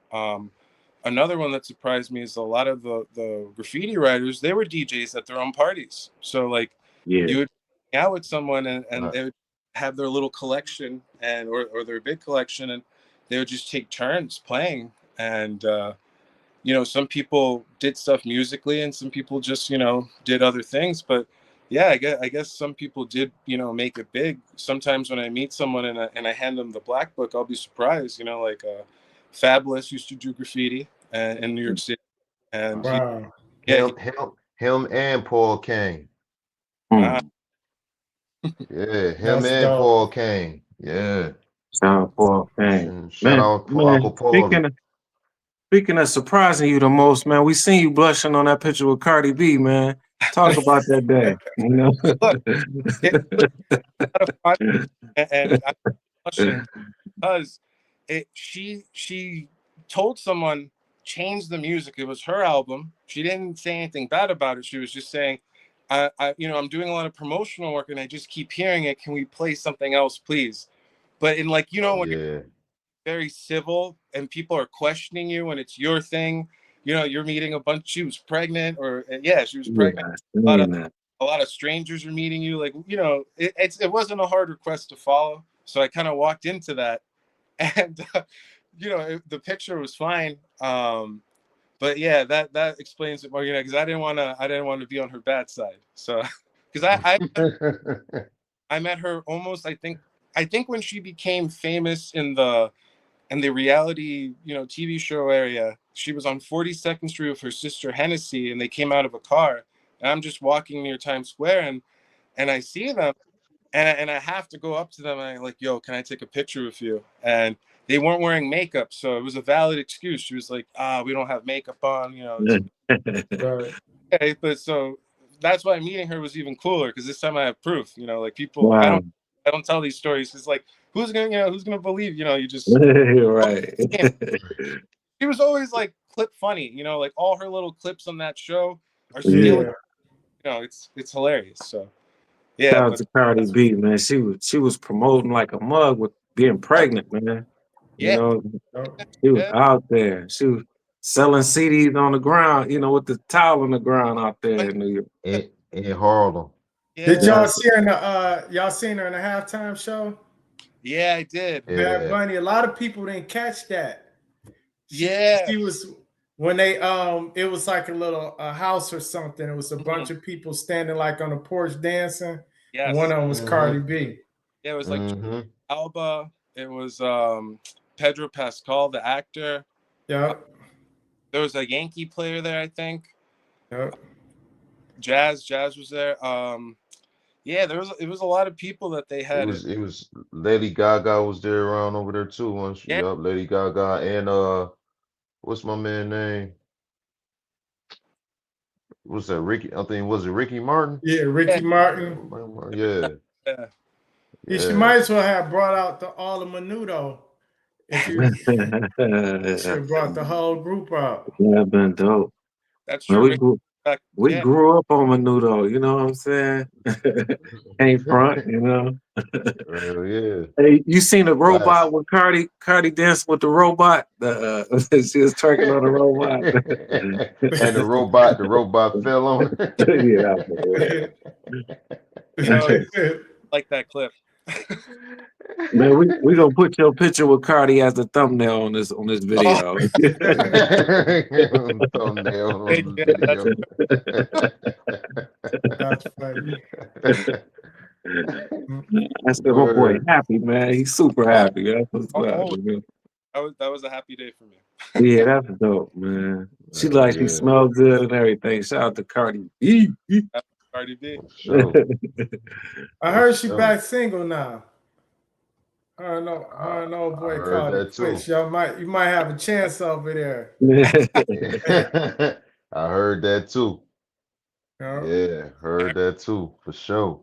Another one that surprised me is a lot of the graffiti writers, they were DJs at their own parties. So like Yeah. you would hang out with someone, and Right. they would have their little collection and or their big collection, and they would just take turns playing. And you know, some people did stuff musically and some people just, you know, did other things. But yeah, I guess some people did, you know, make it big. Sometimes when I meet someone and I hand them the black book, I'll be surprised, you know, like Fabulous used to do graffiti in New York City. And he, Wow. yeah, Him and Paul Kane. uh, Mm. Yeah, him That's and dope. Paul Kane. Yeah. Shout out Paul Kane. And shout Man, out man, Uncle Paul. speaking of surprising you the most, man, we seen you blushing on that picture with Cardi B, man. Talk about that day. You know? look, it was a lot of fun, and I'm blushing because she told someone change the music. It was her album. She didn't say anything bad about it. She was just saying, you know, I'm doing a lot of promotional work and I just keep hearing it. Can we play something else, please? But in, like, you know, when you're Yeah. very civil and people are questioning you and it's your thing, you know, you're meeting a bunch. She was pregnant, or yeah, she was Yeah, pregnant. A lot of saying that. strangers are meeting you. Like, you know, it wasn't a hard request to follow. So I kind of walked into that, and you know, the picture was fine. But yeah, that explains it more, you know, because I didn't want to be on her bad side. So because I met her almost, I think when she became famous in the reality, you know, TV show area, she was on 42nd Street with her sister Hennessy, and they came out of a car, and I'm just walking near Times Square, and I see them, and I have to go up to them, and I'm like, yo, can I take a picture with you? And they weren't wearing makeup, so it was a valid excuse. She was like, we don't have makeup on, you know. It's Right. okay. But so that's why meeting her was even cooler, because this time I have proof, you know, like people, Wow. I don't tell these stories. It's like, who's gonna believe, you know, you just, Right. she was always like clip funny, you know, like all her little clips on that show are still, Yeah. Yeah. you know, it's hilarious. So yeah, Shout out but to Cardi that's, B, man. She was promoting like a mug with being pregnant, man. You yeah, know, Oh, she was yeah. out there. She was selling CDs on the ground, you know, with the towel on the ground out there in New York. in Harlem. did Yeah, y'all Yes. see her in the y'all seen her in the halftime show? yeah, I did. Bad Yeah. Bunny. A lot of people didn't catch that. Yeah, She was when they it was like a little house or something. It was a bunch of people standing like on the porch dancing. And one yes, of them was Cardi Mm-hmm. B. yeah. It was like Mm-hmm. Alba. It was Pedro Pascal, the actor. Uh, Yep. there was a Yankee player there, I think. Yep. Jazz was there. Yeah, it was a lot of people that they had. It was Lady Gaga was there around over there too once. Yeah, Yup, Lady Gaga and what's my man name? What's that? Ricky? I think was it Ricky Martin? Yeah, yeah, Ricky Martin. Yeah, yeah. She yeah. might as well have brought out all the menudo. If you should have brought the whole group out. Yeah, been dope. That's Man, true. Rick, We Yeah, grew up on Menudo, you know what I'm saying? Ain't front, you know. Hell yeah. Hey, you seen the Class. robot with Cardi dancing with the robot? She was twerking on the robot. And the robot fell on Yeah, oh, Yeah. like that clip. man, we gonna put your picture with Cardi as the thumbnail on this Oh, video. thumbnail hey, on yeah, the that's video. That's funny. I said, my boy Word. happy, man. He's super oh, happy. That's what's up, oh, you know? that was a happy day for me. Yeah, that's dope, man. She Hell like she yeah. smells good and everything. Shout out to Cardi. That's Cardi B. For sure. I For heard she sure. back single now. I I, don't know, I boy, heard called it that too. quits. You might have a chance over there. I heard that too. Yeah. Yeah, heard that too, for sure.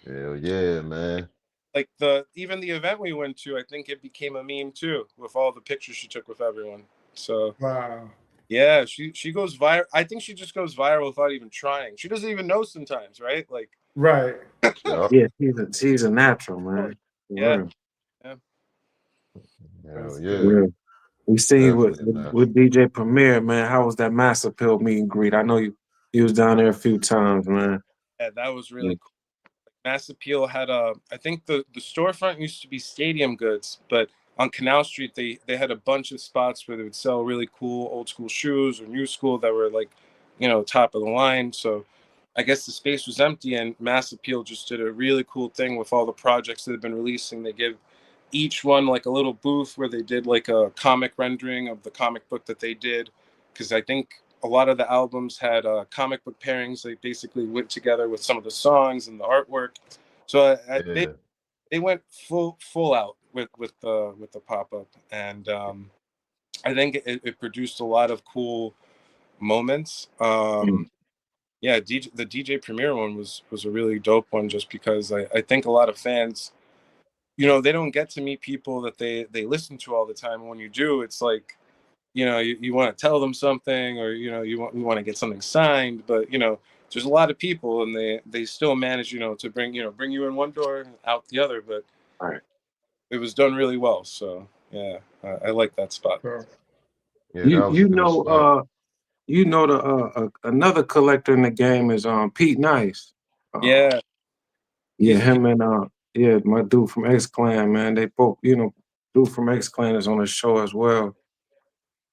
Hell yeah, man. Like even the event we went to, I think it became a meme too, with all the pictures she took with everyone. So Wow. yeah, she goes viral. I think she just goes viral without even trying. She doesn't even know sometimes, right? Like, Right. Yup. Yeah, she's a natural, man. yeah, For real. yeah. Hell That's For yeah. good. real. We see you Definitely a with natural. DJ Premier, man. How was that Mass Appeal meet and greet? I know you was down there a few times, man. Yeah, that was Yeah. really cool. Mass Appeal had a, I think the storefront used to be Stadium Goods, but on Canal Street they had a bunch of spots where they would sell really cool old school shoes or new school that were like, top of the line. So I guess the space was empty, and Mass Appeal just did a really cool thing with all the projects that have been releasing. They give each one like a little booth where they did like a comic rendering of the comic book that they did, because I think a lot of the albums had comic book pairings. They basically went together with some of the songs and the artwork. So Yeah. they went full out with the pop up, and I think it produced a lot of cool moments. Mm. Yeah, the DJ Premier one was a really dope one, just because I think a lot of fans, they don't get to meet people that they listen to all the time. And when you do, it's like, you want to tell them something, or we want to get something signed, but there's a lot of people, and they still manage, to bring you in one door, out the other. But All right. it was done really well. So yeah, I like that spot. So, Yeah, that You was a you good know spot. another collector in the game is Pete Nice. Yeah, Yeah, he's him and yeah, my dude from X Clan, man. They both, dude from X Clan is on the show as well.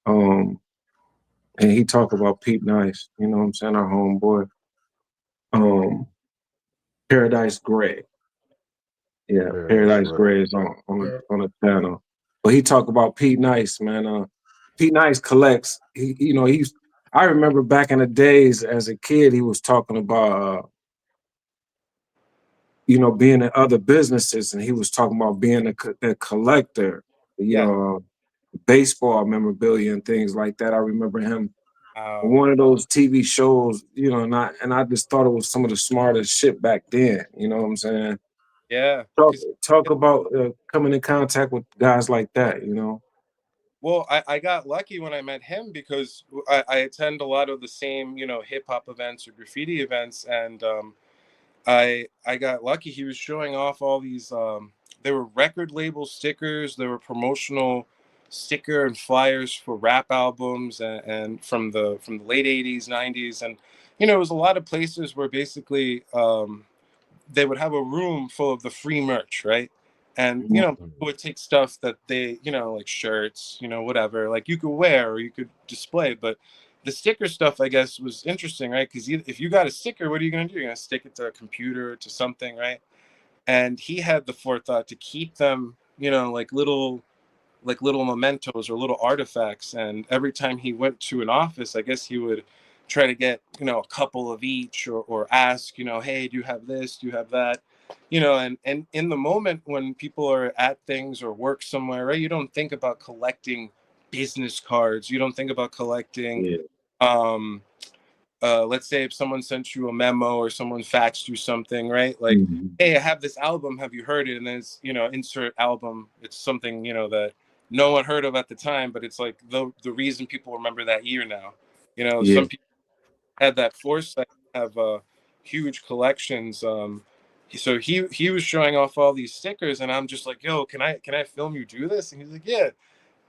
Um, and he talk about Pete Nice, you know what I'm saying, our homeboy. Um, Paradise Gray. Yeah, Paradise Paradise Gray. Gray is yeah. on the channel. But he talk about Pete Nice, man. Pete Nice collects. I remember back in the days as a kid, he was talking about being in other businesses, and he was talking about being a collector, yeah. baseball memorabilia and things like that. I remember him on Wow. one of those TV shows, and I just thought it was some of the smartest shit back then. You know what I'm saying? Yeah. Talk 'Cause talk about coming in contact with guys like that. well, I got lucky when I met him, because I attend a lot of the same, hip hop events or graffiti events, and I got lucky. He was showing off all these. There were record label stickers. There were promotional sticker and flyers for rap albums, and from the late '80s, '90s, and it was a lot of places where basically they would have a room full of the free merch, right? And Mhm. people would take stuff that they, like shirts, whatever, like you could wear or you could display. But the sticker stuff, I guess, was interesting, right? Because if you got a sticker, what are you going to do? You're going to stick it to a computer, to something, right? And he had the forethought to keep them, like little mementos or little artifacts. And every time he went to an office, I guess he would try to get, a couple of each, or ask, hey, do you have this? Do you have that? And in the moment when people are at things or work somewhere, right, you don't think about collecting business cards. You don't think about collecting, Yeah. um, let's say if someone sent you a memo or someone faxed you something, right? Like, Mhm. hey, I have this album. Have you heard it? And then it's, insert album. It's something, that no one heard of at the time, but it's like the reason people remember that year now. Yeah. Some people had that foresight to have huge collections. So he was showing off all these stickers, and I'm just like, yo, can I film you do this? And he's like, yeah.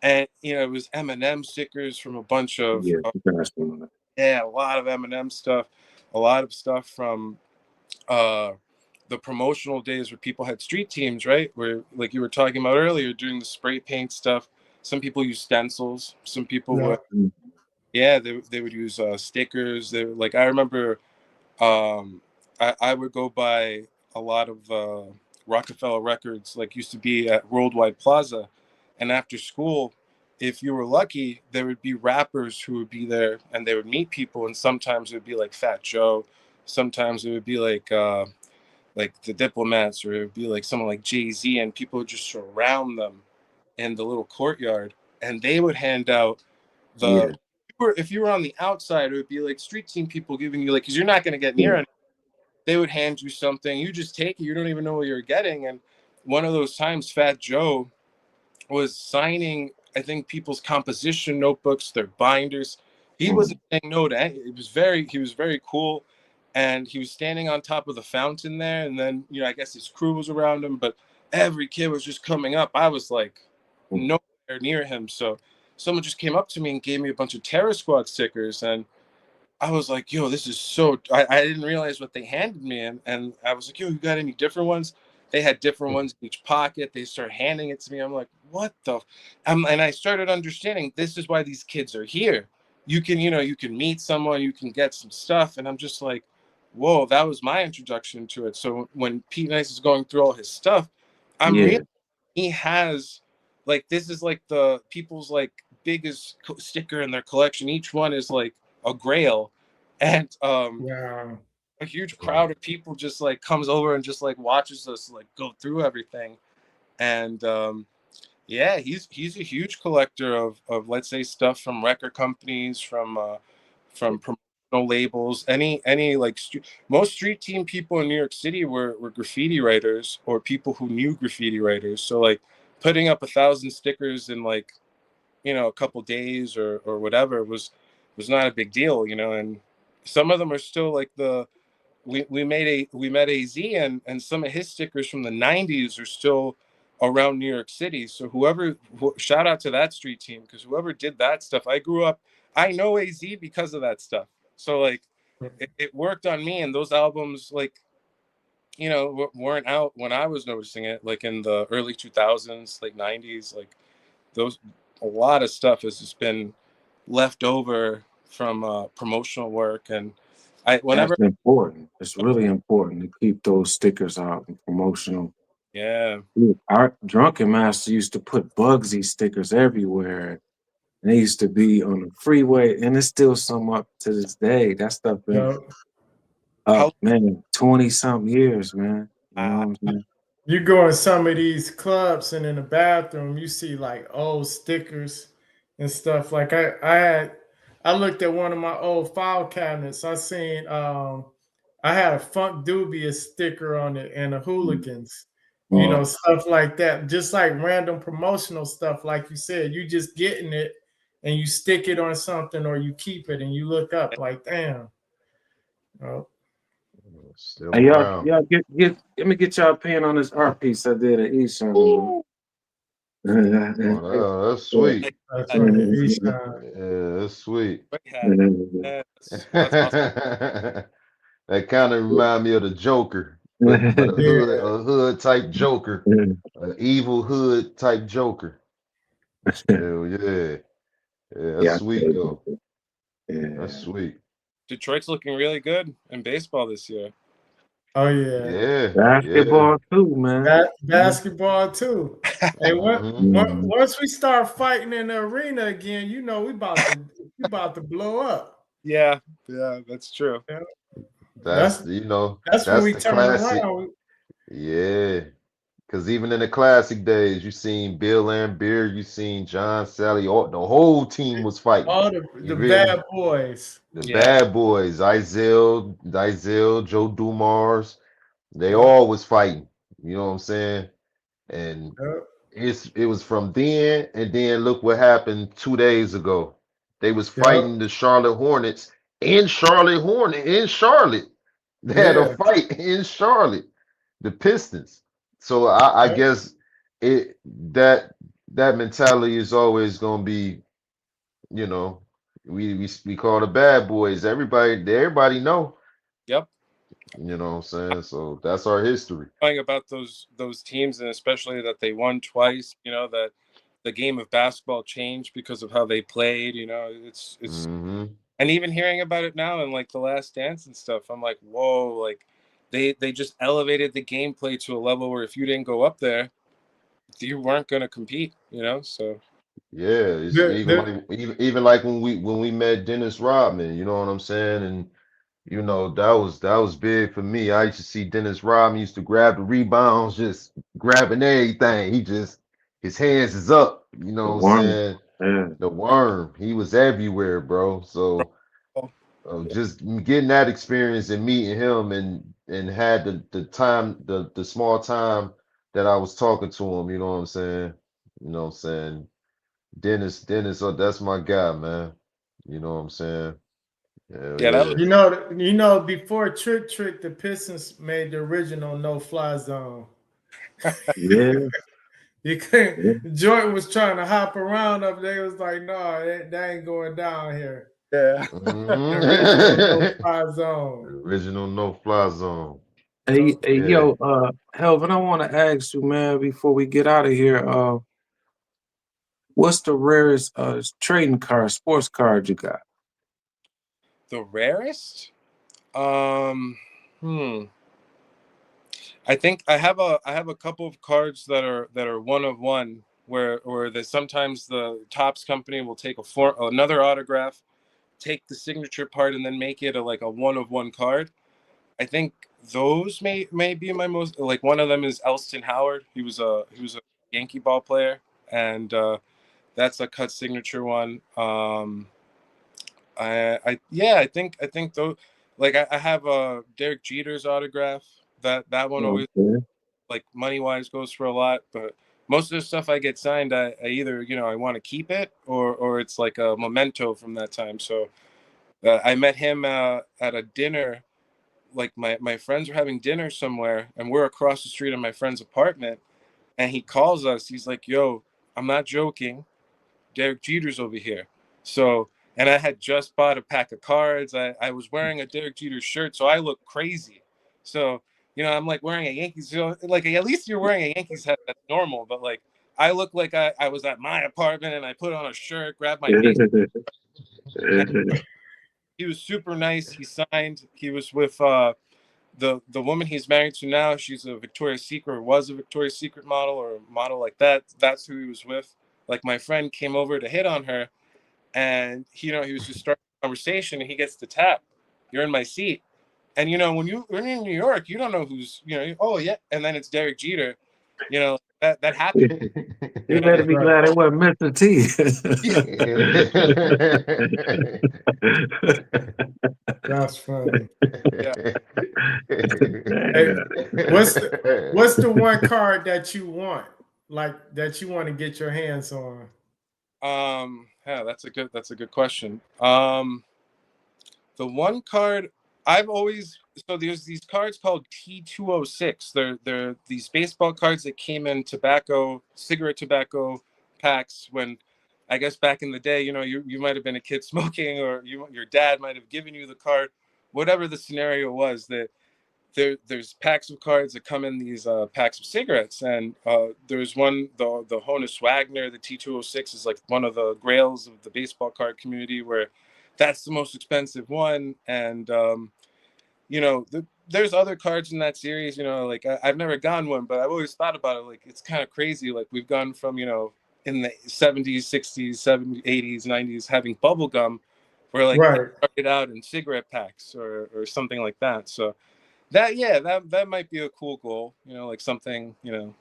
And it was Eminem stickers from a bunch of Yeah, that's one. yeah, a lot of Eminem stuff, a lot of stuff from the promotional days where people had street teams, right? Where, like you were talking about earlier, doing the spray paint stuff. Some people use stencils. Some people Yeah. would, yeah, they would use stickers. They like, I remember, I would go by a lot of Rockefeller Records, like used to be at Worldwide Plaza, and after school, if you were lucky, there would be rappers who would be there, and they would meet people, and sometimes it would be like Fat Joe, sometimes it would be like the Diplomats, or it would be like someone like Jay-Z, and people would just surround them in the little courtyard, and they would hand out the if you were on the outside, it would be like street team people giving you, like, because you're not going to get near it. They would hand you something, you just take it, you don't even know what you're getting. And one of those times, Fat Joe was signing, I think, people's composition notebooks, their binders. He wasn't saying no to any. He was very cool, and he was standing on top of the fountain there. And then I guess his crew was around him, but every kid was just coming up. I was like nowhere near him, so someone just came up to me and gave me a bunch of Terror Squad stickers, and I was like, yo, this is so, I didn't realize what they handed me. And I was like, yo, you got any different ones? They had different ones in each pocket. They started handing it to me. I'm like, what the? And I started understanding this is why these kids are here. You can, you can meet someone, you can get some stuff. And I'm just like, whoa, that was my introduction to it. So when Pete Nice is going through all his stuff, I'm really, he has, like, this is like the people's like biggest sticker in their collection. Each one is like a grail, and Wow. a huge crowd of people just like comes over and just like watches us like go through everything. And yeah, he's a huge collector of let's say stuff from record companies, from promotional labels, any like most street team people in New York City were graffiti writers or people who knew graffiti writers. So like putting up 1,000 stickers in like a couple days or whatever was not a big deal, and some of them are still like we met AZ, and some of his stickers from the 90s are still around New York City. So shout out to that street team, because whoever did that stuff, I know AZ because of that stuff. So like it worked on me, and those albums like weren't out when I was noticing it, like in the early 2000s, like 90s, like a lot of stuff has just been left over from promotional work. And whenever that's important. It's really important to keep those stickers out and promotional. yeah, Our drunken master used to put Bugsy stickers everywhere. And they used to be on the freeway, and it's still some up to this day. That stuff been up, man, 20-something years, man. You know what I'm saying? You go in some of these clubs, and in the bathroom, you see like old stickers and stuff. Like I looked at one of my old file cabinets. I seen I had a Funk Dubious sticker on it and a Hooligans, stuff like that. Just like random promotional stuff, like you said, you just getting it and you stick it on something, or you keep it and you look up like, damn. Still Hey, around. y'all let me get y'all opinion on this art piece I did at Eastern. Oh, that's sweet. That's right. Yeah, that's sweet. That's awesome. That kind of remind me of the Joker, but a hood type Joker, an evil hood type Joker. Hell yeah. Yeah, that's sweet though. Yeah. That's sweet. Detroit's looking really good in baseball this year. Oh yeah. Yeah. Basketball too, man. Basketball too. Hey, once we start fighting in the arena again, we about to blow up. Yeah, that's true. Yeah. That's when we the turn classic. around. Yeah. Because even in the classic days, you seen Bill Lambier, you seen John Sally, the whole team was fighting. All the bad boys. The bad boys, Izell, Joe Dumars, they all was fighting. You know what I'm saying? And it was from then, and then look what happened 2 days ago. They was fighting the Charlotte Hornets, in Charlotte Horn in Charlotte. They had a Yeah. fight in Charlotte, the Pistons. So I Yep. guess it that that mentality is always gonna be, you know, we call the bad boys. Everybody know, Yep. you know what I'm saying? So that's our history. Knowing about those teams, and especially that they won twice, you know, that the game of basketball changed because of how they played, you know, it's Hmm. and even hearing about it now in like the Last Dance and stuff, I'm like, whoa, like they just elevated the gameplay to a level where if you didn't go up there, you weren't gonna compete, you know. So Yeah, it's The, even the, like even like when we met Dennis Rodman, you know what I'm saying? And you know, that was big for me. I used to see Dennis Rodman used to grab the rebounds, just grabbing everything. His hands is up, you The know what I'm one. saying? Yeah. The worm, he was everywhere, bro. So yeah, just getting that experience and meeting him and had the time the small time that I was talking to him, you know what I'm saying? You know what I'm saying? Dennis, that's my guy, man. You know what I'm saying? Hell yeah, that was yeah. before Trick, the Pistons made the original no-fly zone. Yeah. You couldn't. Yeah. Jordan was trying to hop around up there. It was like, no, that ain't going down here. yeah. The original Mhm. no-fly zone. Original no fly zone. No, Hey, Yeah. yo, Helvin, I want to ask you, man, before we get out of here, what's the rarest trading card, sports card you got? The rarest? Hmm. I think I have a couple of cards that are one of one where sometimes the Topps company will take another autograph, take the signature part, and then make it like a one of one card. I think those may be my most, like, one of them is Elston Howard. He was a Yankee ball player, and that's a cut signature one. I think though, like I have a Derek Jeter's autograph. That one always, Okay. like, money wise, goes for a lot, but most of the stuff I get signed, I either, I want to keep it, or it's like a memento from that time. So I met him at a dinner. Like, my friends were having dinner somewhere, and we're across the street in my friend's apartment, and he calls us. He's like, yo, I'm not joking, Derek Jeter's over here. So, and I had just bought a pack of cards. I was wearing a Derek Jeter shirt, so I look crazy. So, I'm like wearing a Yankees. Like, at least you're wearing a Yankees hat. That's normal. But, like, I look like I was at my apartment, and I put on a shirt, grabbed my base. And he was super nice. He signed. He was with the woman he's married to now. She's a Victoria's Secret, or was a Victoria's Secret model, or a model like that. That's who he was with. Like, my friend came over to hit on her, and he was just starting a conversation, and he gets the tap. You're in my seat. And when you're in New York, you don't know who's, oh yeah, and then it's Derek Jeter. That happened. You You know, better be glad it wasn't Mr. T. that's funny. yeah. Hey, what's the one card that you want, like, that you want to get your hands on? Yeah, that's a good question. The one card I've always so there's these cards called T206. They're these baseball cards that came in cigarette tobacco packs when, I guess, back in the day, you might have been a kid smoking, or your dad might have given you the card, whatever the scenario was. That there's packs of cards that come in these packs of cigarettes, and there's one, the Honus Wagner, the T206, is like one of the grails of the baseball card community, where that's the most expensive one. And there's other cards in that series. Like, I've never gotten one, but I've always thought about it. Like, it's kind of crazy. Like, we've gone from, in the 70s, 60s, 70s, 80s, 90s, having bubble gum, where, like, it Right. started out in cigarette packs, or something like that. So that might be a cool goal, like something, You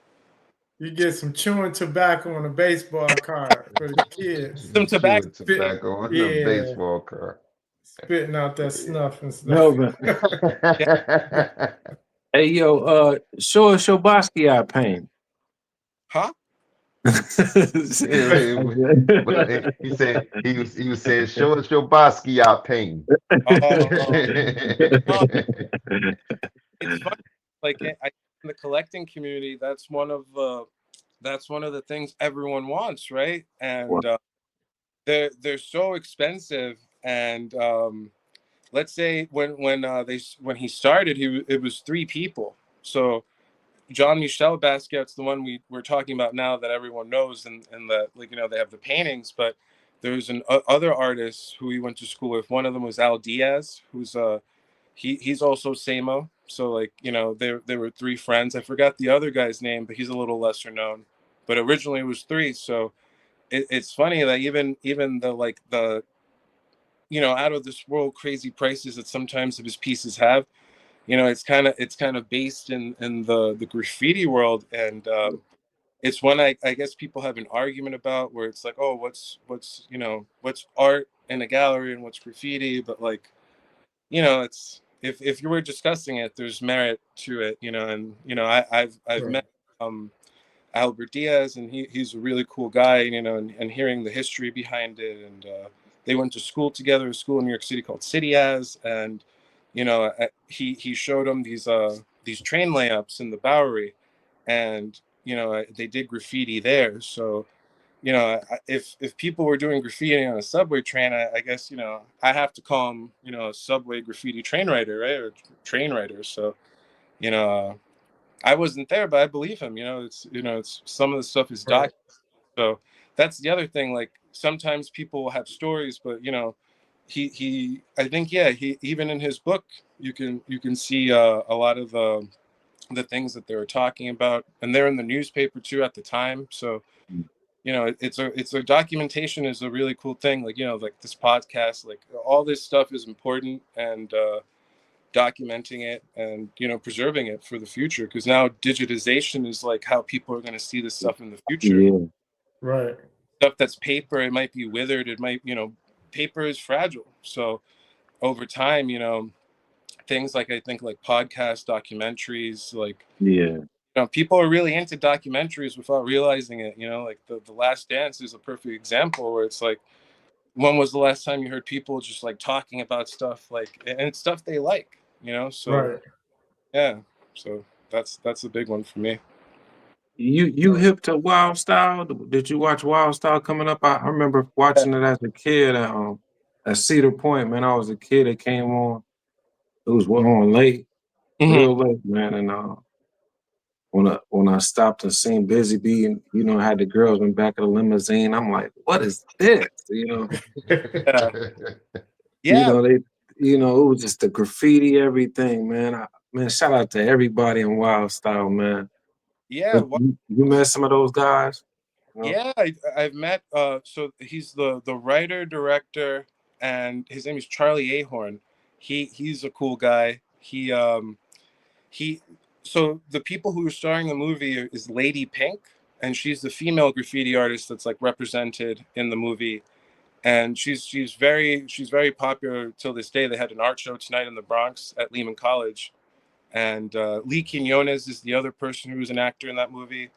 get some chewing tobacco on a baseball card for the kids. some tobacco. Chewing tobacco on the Yeah, baseball card. spitting out that snuff and stuff. Helvin. Hey, yo, show us your Basquiat paint. Huh? But he was saying, show us your Basquiat painting. Oh, oh, it's funny. Like in the collecting community, that's one of the things everyone wants, right? And they're so expensive. And let's say when he started, it was three people. So John Michel Basquiat's the one we're talking about now that everyone knows, and the like, they have the paintings, but there's other artists who he went to school with. One of them was Al Diaz, who's he's also Samo. So like, there were three friends. I forgot the other guy's name, but he's a little lesser known. But originally it was three. So it's funny that even the out of this world crazy prices that sometimes of his pieces have, it's kind of based in the graffiti world. And it's one I guess people have an argument about, where it's like, oh, what's art in a gallery and what's graffiti. But like, it's, if you were discussing it, there's merit to it. And I've met Albert Diaz, and he's a really cool guy, and hearing the history behind it. And they went to school together, a school in New York City called City As. And he showed him these train layups in the Bowery. And they did graffiti there. So if people were doing graffiti on a subway train, I guess I have to call him a subway graffiti train writer, right? Or train writer. So I wasn't there, but I believe him. It's some of the stuff is documented. So that's the other thing. Like, sometimes people will have stories, but he I think, yeah, he, even in his book, you can see a lot of the things that they were talking about, and they're in the newspaper too at the time. So it's a documentation is a really cool thing. Like, like this podcast, like all this stuff is important. And documenting it and preserving it for the future, because now digitization is like how people are going to see this stuff in the future. Yeah. Right. Stuff that's paper, it might be withered, it might, paper is fragile. So over time, things like, I think, like podcast documentaries, like, people are really into documentaries without realizing it. Like the Last Dance is a perfect example, where it's like, when was the last time you heard people just like talking about stuff, like, and it's stuff they like, so yeah. So that's a big one for me. You hip to Wild Style? Did you watch Wild Style coming up? I remember watching it as a kid at Cedar Point, man. I was a kid. It came on. It was on late, real late, man. And when I stopped and seen Busy Bee, and had the girls in back of the limousine, I'm like, what is this? Yeah. They, it was just the graffiti, everything, man. Man, shout out to everybody in Wild Style, man. Yeah. You met some of those guys? Yeah, I've met. So he's the writer director, and his name is Charlie Ahorn. He's a cool guy. He so the people who are starring the movie is Lady Pink, and she's the female graffiti artist that's like represented in the movie. And she's very popular till this day. They had an art show tonight in the Bronx at Lehman College. And Lee Quinones is the other person who's an actor in that movie.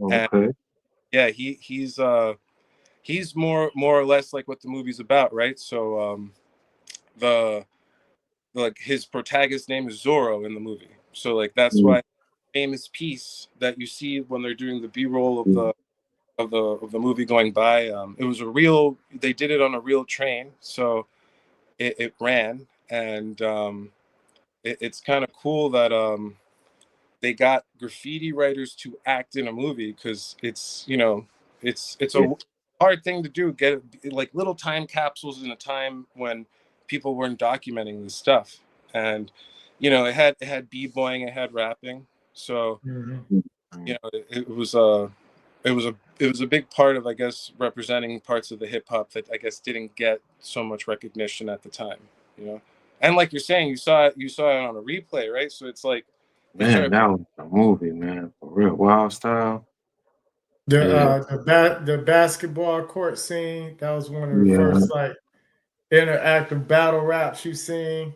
Okay. And yeah, he's more or less like what the movie's about, right? So the like his protagonist's name is Zorro in the movie. So like that's why famous piece that you see when they're doing the B-roll of the movie going by. It was they did it on a real train, so it ran. And it's kind of cool that they got graffiti writers to act in a movie, because it's a hard thing to do, get like little time capsules in a time when people weren't documenting this stuff. And it had b-boying, it had rapping. So it was a big part of, I guess, representing parts of the hip hop that I guess didn't get so much recognition at the time. And like you're saying, you saw it on a replay, right? So it's like, man, that was a movie, man, for real. Wild Style. The basketball court scene, that was one of the first like interactive battle raps you seen.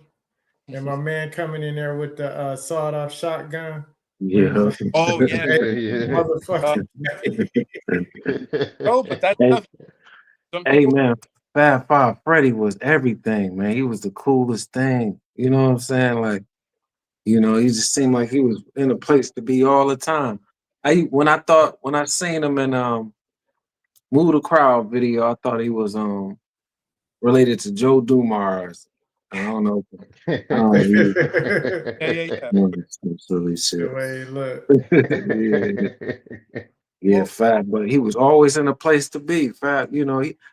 And my man coming in there with the sawed-off shotgun. Yeah. Oh yeah, Yeah. uh, Motherfucker. no, but that Hey, stuff. Some hey, people. man, Fat Five Freddy was everything, man. He was the coolest thing. You know what I'm saying? Like, he just seemed like he was in a place to be all the time. When I seen him in Move the Crowd video, I thought he was related to Joe Dumars. I don't know. I don't know. Yeah, yeah, yeah. Some silly The shit. way he look. Yeah. Yeah, Well, Fat, but he was always in a place to be. Fat,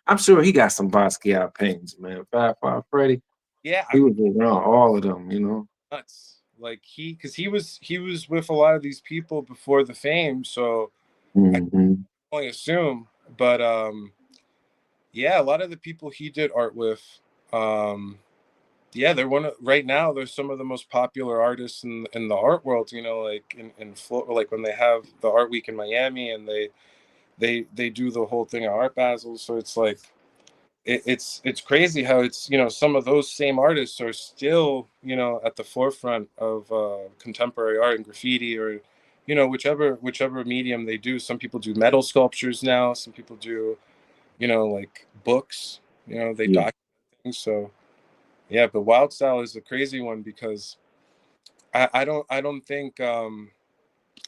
I'm sure he got some Basquiat paintings, man. Fat Five Freddy, yeah, he I'm was around all of them. nuts. Like because he was with a lot of these people before the fame, so I can Hmm. only assume. But yeah, a lot of the people he did art with, um, yeah, they're right now. They're some of the most popular artists in the art world. Like in Florida, like when they have the art week in Miami, and they do the whole thing at Art Basel. So it's like it's crazy how it's some of those same artists are still at the forefront of contemporary art and graffiti, or whichever medium they do. Some people do metal sculptures now. Some people do like books. They Yeah, document things. So yeah, but Wild Style is a crazy one because I don't think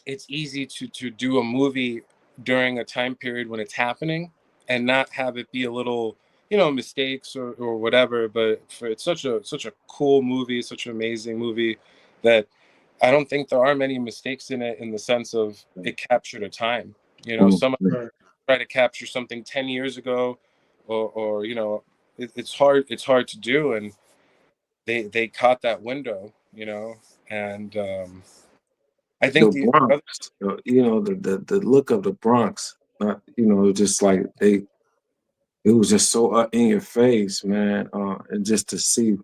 it's easy to do a movie during a time period when it's happening and not have it be a little mistakes or whatever. But it's such a cool movie, such an amazing movie, that I don't think there are many mistakes in it, in the sense of it captured a time. mm, Some mm. Right. try to capture something 10 years ago, or it's hard to do, and they caught that window, and I The think the Bronx, other. the look of the Bronx, not just like it was just so in your face, man, and just to see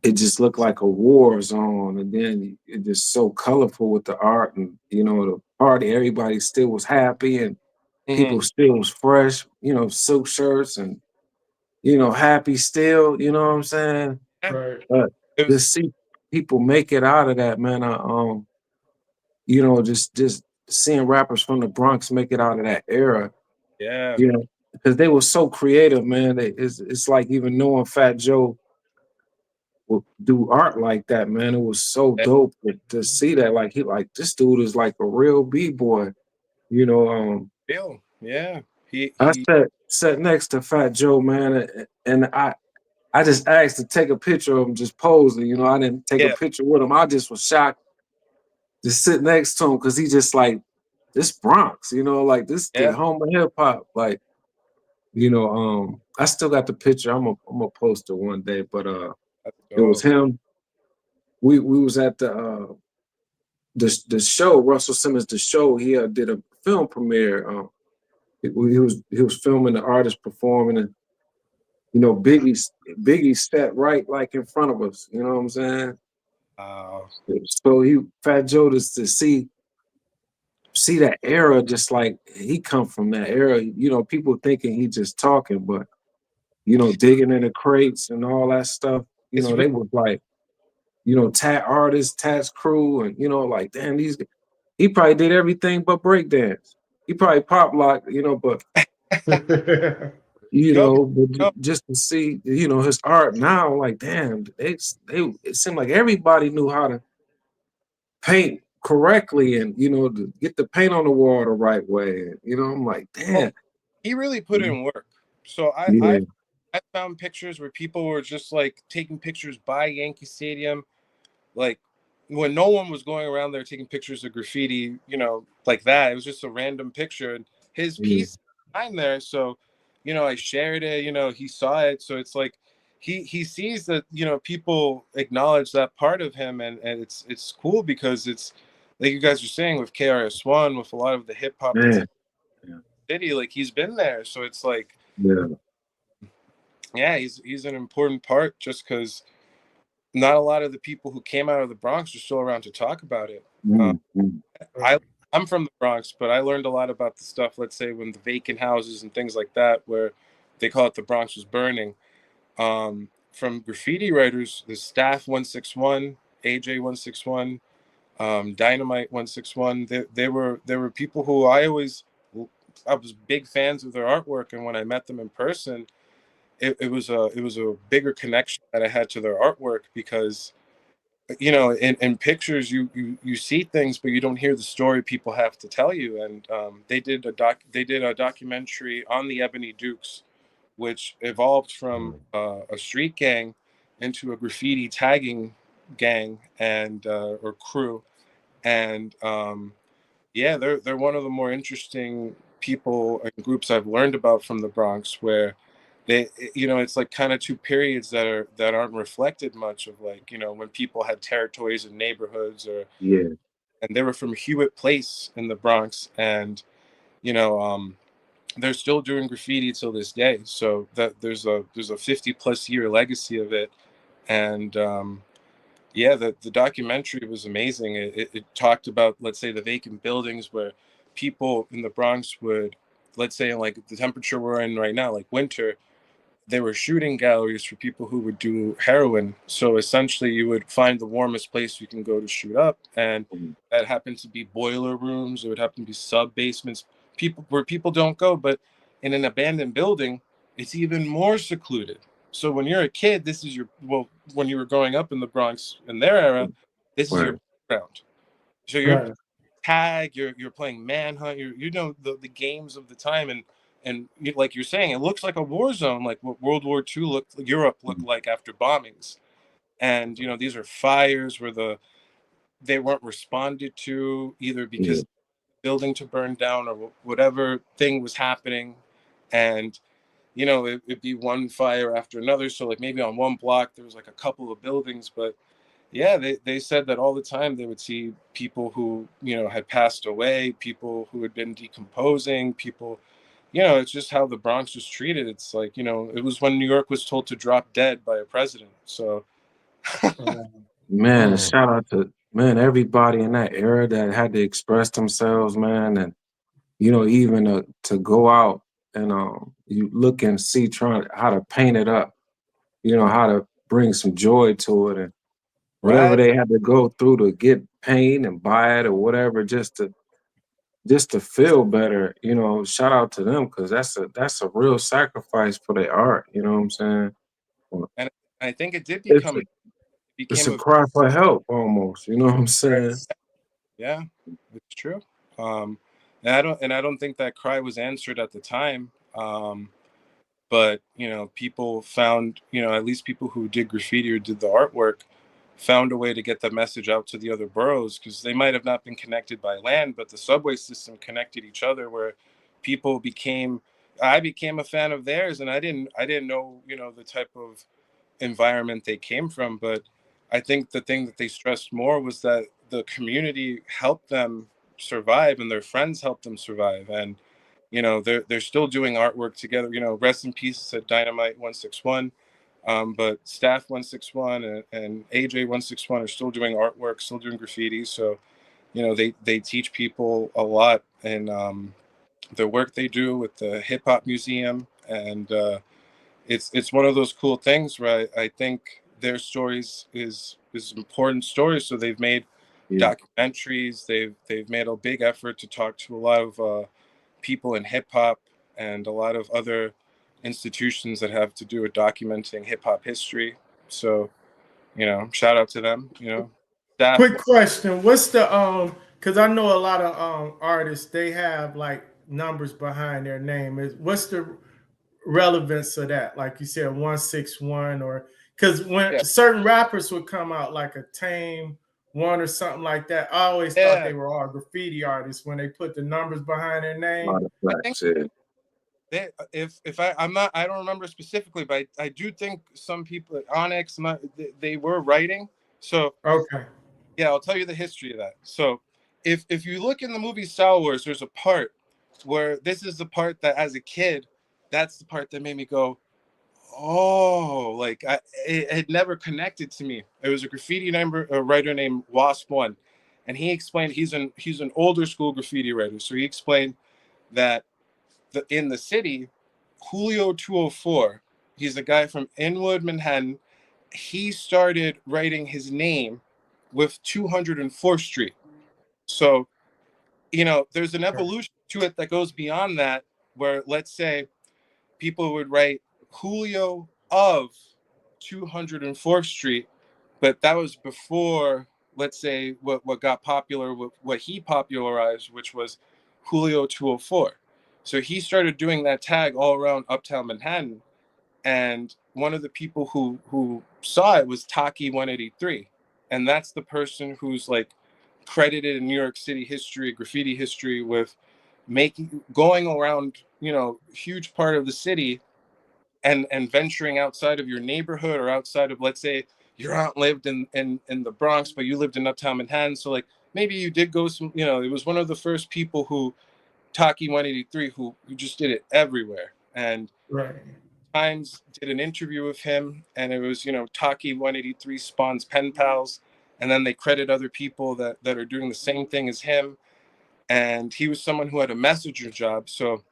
it just looked like a war zone, and then it just so colorful with the art, and the party, everybody still was happy, and Mhm. people still was fresh, silk shirts, and happy still, you know what I'm saying? Yeah, Right. But it to was. see people make it out of that, man, just seeing rappers from the Bronx make it out of that era, Yeah, because they were so creative, man. It's like even knowing Fat Joe would do art like that, man. It was so yeah, dope to see that. Like this dude is like a real B-boy. You know, real. Yeah, I he. sat next to Fat Joe, man, and I just asked to take a picture of him just posing. I didn't take a Yeah, picture with him. I just was shocked to sit next to him because he just like this Bronx, like this the yeah. home of hip hop. Like, I still got the picture. I'm gonna post it one day, but That's it was dope. him. We was at the show, Russell Simmons, the show. He did a film premiere. He was filming the artist performing, and Biggie sat right like in front of us. You know what I'm saying? Wow. So Fat Joe, to see that era, just like he come from that era. People thinking he just talking, but digging in the crates and all that stuff. It's They was like, tat artists, tats crew, and like, damn, he probably did everything but breakdance. He probably pop locked, but no, but no. just to see, his art now, like, damn, they it seemed like everybody knew how to paint correctly, and to get the paint on the wall the right way. And, I'm like, Well, damn, he really put in work. So yeah, I found pictures where people were just like taking pictures by Yankee Stadium, like when no one was going around there taking pictures of graffiti, like that. It was just a random picture, and his yeah, piece behind there. So, I shared it. He saw it. So it's like he sees that people acknowledge that part of him, and it's cool because it's like you guys are saying with KRS-One, with a lot of the hip hop that's in man, yeah, the city, like he's been there. So it's like, yeah, yeah, he's an important part just because not a lot of the people who came out of the Bronx are still around to talk about it. Uh, mm. I I'm from the Bronx, but I learned a lot about the stuff. Let's say when the vacant houses and things like that, where they call it the Bronx was burning. From graffiti writers, the Staff 161, AJ 161. Dynamite 161. They were people who I was big fans of their artwork, and when I met them in person, it was a bigger connection that I had to their artwork because in pictures you see things but you don't hear the story people have to tell you. And they did a documentary on the Ebony Dukes, which evolved from a street gang into a graffiti tagging gang and or crew. And yeah, they're one of the more interesting people and groups I've learned about from the Bronx, where it's like kind of two periods that aren't reflected much of, like, when people had territories and neighborhoods, or Yeah. and they were from Hewitt Place in the Bronx, and you know they're still doing graffiti till this day. So that there's a 50+ year legacy of it. And yeah, the documentary was amazing. It talked about, let's say, the vacant buildings where people in the Bronx would, let's say, like the temperature we're in right now, like winter, they were shooting galleries for people who would do heroin. So essentially, you would find the warmest place you can go to shoot up, and Mhm. that happened to be boiler rooms. It would happen to be sub basements, people don't go. But in an abandoned building, it's even more secluded. So when you're a kid, this is when you were growing up in the Bronx in their era, this is your Right. background. So you're Right. tag, you're playing manhunt, the games of the time. And like you're saying, it looks like a war zone, like what World War II Europe looked Mhm. like after bombings. And these are fires where they weren't responded to, either Yeah. because the building to burn down or whatever thing was happening. And it'd be one fire after another. So like maybe on one block there was like a couple of buildings, but yeah, they said that all the time. They would see people who had passed away, people who had been decomposing, people. It's just how the Bronx was treated. It's like, it was when New York was told to drop dead by a president. So Man, and Mm. shout out to, man, everybody in that era that had to express themselves, man. And even to go out and you look and see trying how to paint it up, how to bring some joy to it, and whatever right. they had to go through to get paint and buy it or whatever, just to feel better. Shout out to them, because that's a real sacrifice for their art. You know what I'm saying? Well, And I think it did It's become a, it it's became a a cry for help almost. You know what I'm saying? yeah, it's true. Um, and I don't think that cry was answered at the time. But people found, at least people who did graffiti or did the artwork, found a way to get the message out to the other boroughs, because they might have not been connected by land, but the subway system connected each other, where people became I became a fan of theirs, and I didn't know, the type of environment they came from. But I think the thing that they stressed more was that the community helped them survive, and their friends helped them survive. And they're still doing artwork together. Rest in peace to Dynamite 161. But Staff 161 and AJ 161 are still doing artwork, still doing graffiti. So they teach people a lot in the work they do with the hip hop museum. And it's one of those cool things where I think their stories is important stories. So they've made Yeah. documentaries. They've made a big effort to talk to a lot of people in hip hop and a lot of other institutions that have to do with documenting hip hop history. So, shout out to them. Staff. Quick question. What's the because I know a lot of artists, they have like numbers behind their name. What's the relevance of that? Like you said, 161, or because when Yeah, certain rappers would come out like a Tame One or something like that, I always thought yeah. they were all graffiti artists when they put the numbers behind their A name. lot of I think facts. Yeah. if I'm not, I don't remember specifically, but I do think some people at Onyx, they were writing. So Okay. yeah, I'll tell you the history of that. So if you look in the movie Star Wars, there's a part where this is the part that, as a kid, that's the part that made me go, oh, like it had never connected to me. It was a writer named Wasp One, and he explained, he's an older school graffiti writer. So he explained that in the city, Julio 204, he's a guy from Inwood, Manhattan. He started writing his name with 204th Street. So, you know, there's an evolution to it that goes beyond that, where let's say people would write Julio of 204th Street, but that was before, let's say, what got popular, what he popularized, which was Julio 204. So he started doing that tag all around Uptown Manhattan. And one of the people who saw it was Taki 183. And that's the person who's like credited in New York City history, graffiti history, with going around, you know, huge part of the city and venturing outside of your neighborhood, or outside of, let's say your aunt lived in the Bronx, but you lived in Uptown Manhattan. So like maybe you did go some, you know, it was one of the first people who, Taki 183, who just did it everywhere. And Right. Times did an interview with him, and it was, you know, Taki 183 spawns pen pals, and then they credit other people that are doing the same thing as him. And he was someone who had a messenger job, so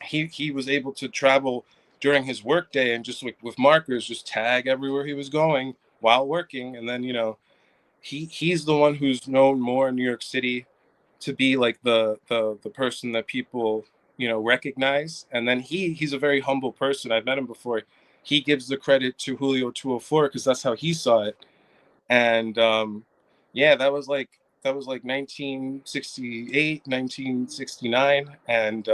he was able to travel during his work day and just like with markers just tag everywhere he was going while working. And then, you know, he's the one who's known more in New York City to be like the person that people, you know, recognize. And then he's a very humble person. I've met him before. He gives the credit to Julio 204 because that's how he saw it. And yeah, that was like 1968, 1969. And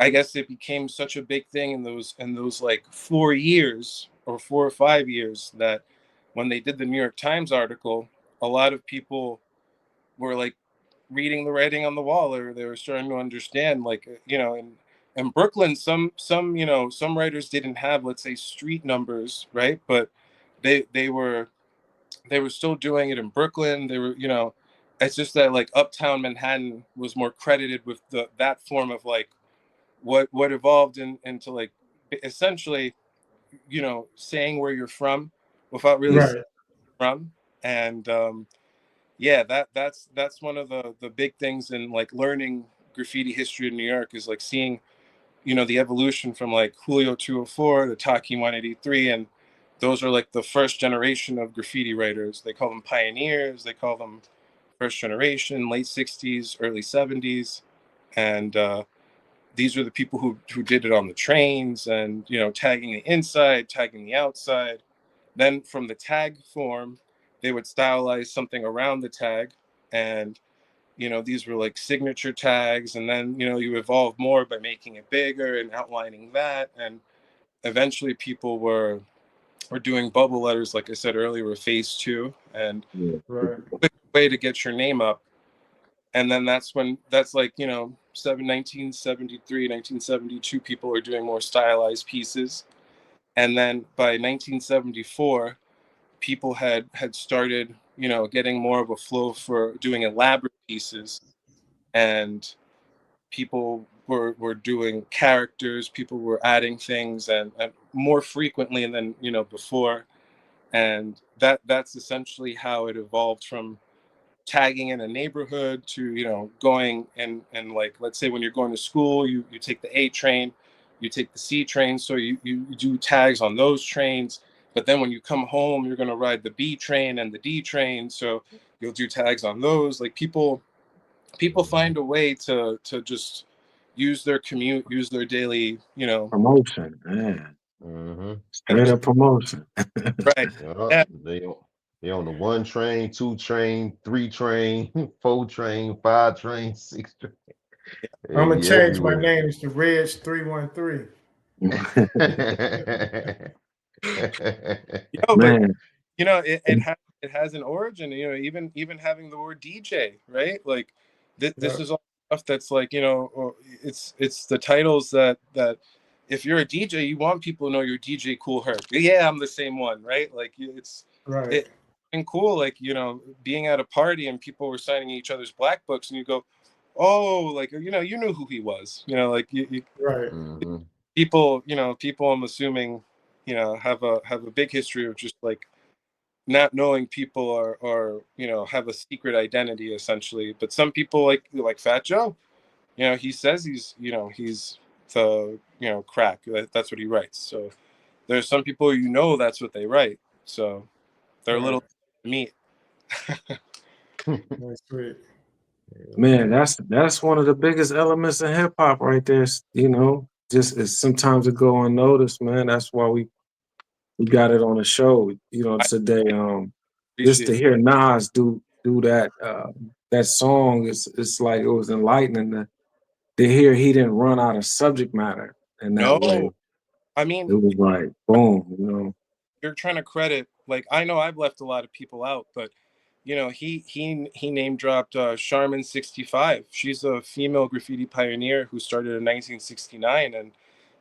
I guess it became such a big thing in those like 4 years or 4 or 5 years, that when they did the New York Times article, a lot of people were like reading the writing on the wall, or they were starting to understand, like, you know, in Brooklyn, some you know, some writers didn't have, let's say, street numbers, right? But they were still doing it in Brooklyn. They were, you know, it's just that like Uptown Manhattan was more credited with that form of like what evolved into like essentially, you know, saying where you're from without really saying Right. where you're from. And yeah, that's one of the big things in like learning graffiti history in New York, is like seeing, you know, the evolution from like Julio 204 to Taki 183. And those are like the first generation of graffiti writers. They call them pioneers, they call them first generation, late 60s, early 70s. And these are the people who did it on the trains, and, you know, tagging the inside, tagging the outside. Then from the tag form, they would stylize something around the tag. And, you know, these were like signature tags. And then, you know, you evolve more by making it bigger and outlining that. And eventually people were doing bubble letters, like I said earlier, with phase 2, and Yeah. Right. quick way to get your name up. And then that's like, you know, 1973, 1972, people are doing more stylized pieces. And then by 1974, people had started, you know, getting more of a flow for doing elaborate pieces. And people were doing characters, people were adding things, and more frequently than, you know, before. And that's essentially how it evolved from tagging in a neighborhood to, you know, going and like, let's say when you're going to school, you take the A train, you take the C train, so you do tags on those trains. But then when you come home, you're going to ride the B train and the D train, so you'll do tags on those. Like people find a way to just use their commute, use their daily, you know. Promotion, man. Mm-hmm. Straight up promotion. Right. Yeah, Yeah. they on the 1 train, 2 train, 3 train, 4 train, 5 train, 6 train. They I'm gonna be change my everywhere. name to Reg 313. Yo, but Man, you know, it has an origin. You know, even having the word DJ, right? Like Yeah. this is all stuff that's like, you know, it's the titles that if you're a DJ, you want people to know you're DJ Cool Herc. Yeah, I'm the same one, right? Like Right. it been cool, like, you know, being at a party and people were signing each other's black books, and you go, oh, like, you know, you knew who he was, you know, like Right. Mhm. people, you know, people, I'm assuming, you know, have a big history of just like not knowing people are, you know, have a secret identity essentially. But some people like Fat Joe, you know, he says he's, you know, he's the, you know, crack. That's what he writes. So there's some people, you know, that's what they write. So they're a Right. little meat. That's sweet. Man, that's one of the biggest elements in hip hop right there. You know, just it's sometimes it go unnoticed, man. That's why we got it on the show, you know, I today. Just appreciate to hear Nas do that that song, it's like it was enlightening to hear he didn't run out of subject matter in that way. no. I mean, It was like boom, you know. you're trying to credit, like, I know I've left a lot of people out, but you know, he name dropped Charmin 65. She's a female graffiti pioneer who started in 1969, and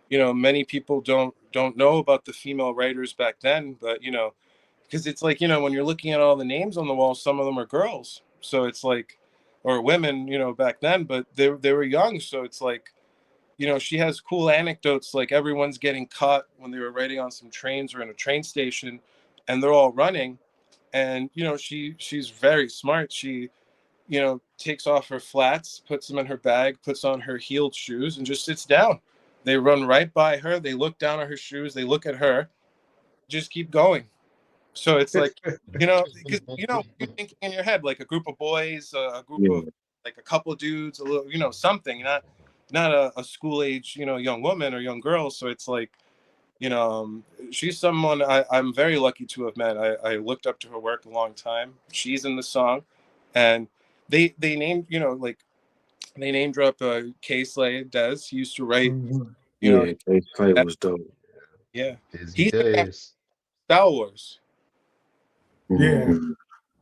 you know, many people don't know about the female writers back then, but you know, because it's like, you know, when you're looking at all the names on the wall, some of them are girls, so it's like, or women, you know, back then, but they were young, so it's like, you know, she has cool anecdotes, like everyone's getting caught when they were writing on some trains or in a train station, and they're all running, and you know, she's very smart. She, you know, takes off her flats, puts them in her bag, puts on her heeled shoes, and just sits down. They run right by her, they look down at her shoes, they look at her, just keep going. So it's like, you know, because you know, you're thinking in your head like a group of boys, a group Yeah, of, like a couple of dudes, a little, you know, something, not a school age, you know, young woman or young girl. So it's like, you know, she's someone I'm very lucky to have met. I looked up to her work a long time. She's in the song, and they named, you know, like they name drop K Slay Des. He used to write, Mhm. you know, yeah, Clay that, was dope. yeah, Busy he's the guy from days. Star Wars. Yeah. Mhm.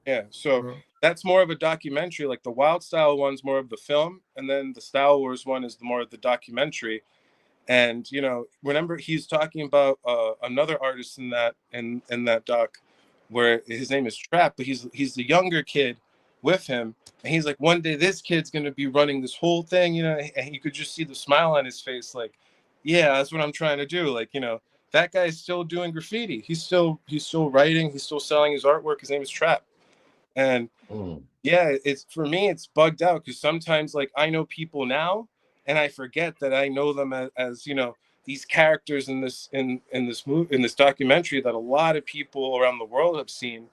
Yeah, so that's more of a documentary. Like the Wild Style one's more of the film, and then the Star Wars one is more of the documentary. And you know, remember he's talking about another artist in that doc, where his name is Trap, but he's the younger kid with him, and he's like, one day this kid's gonna be running this whole thing, you know, and you could just see the smile on his face, like, yeah, that's what I'm trying to do. Like, you know, that guy's still doing graffiti. He's still writing. He's still selling his artwork. His name is Trap, and Mm. yeah, it's for me, it's bugged out because sometimes like I know people now and I forget that I know them as you know, these characters in this movie, in this documentary that a lot of people around the world have seen,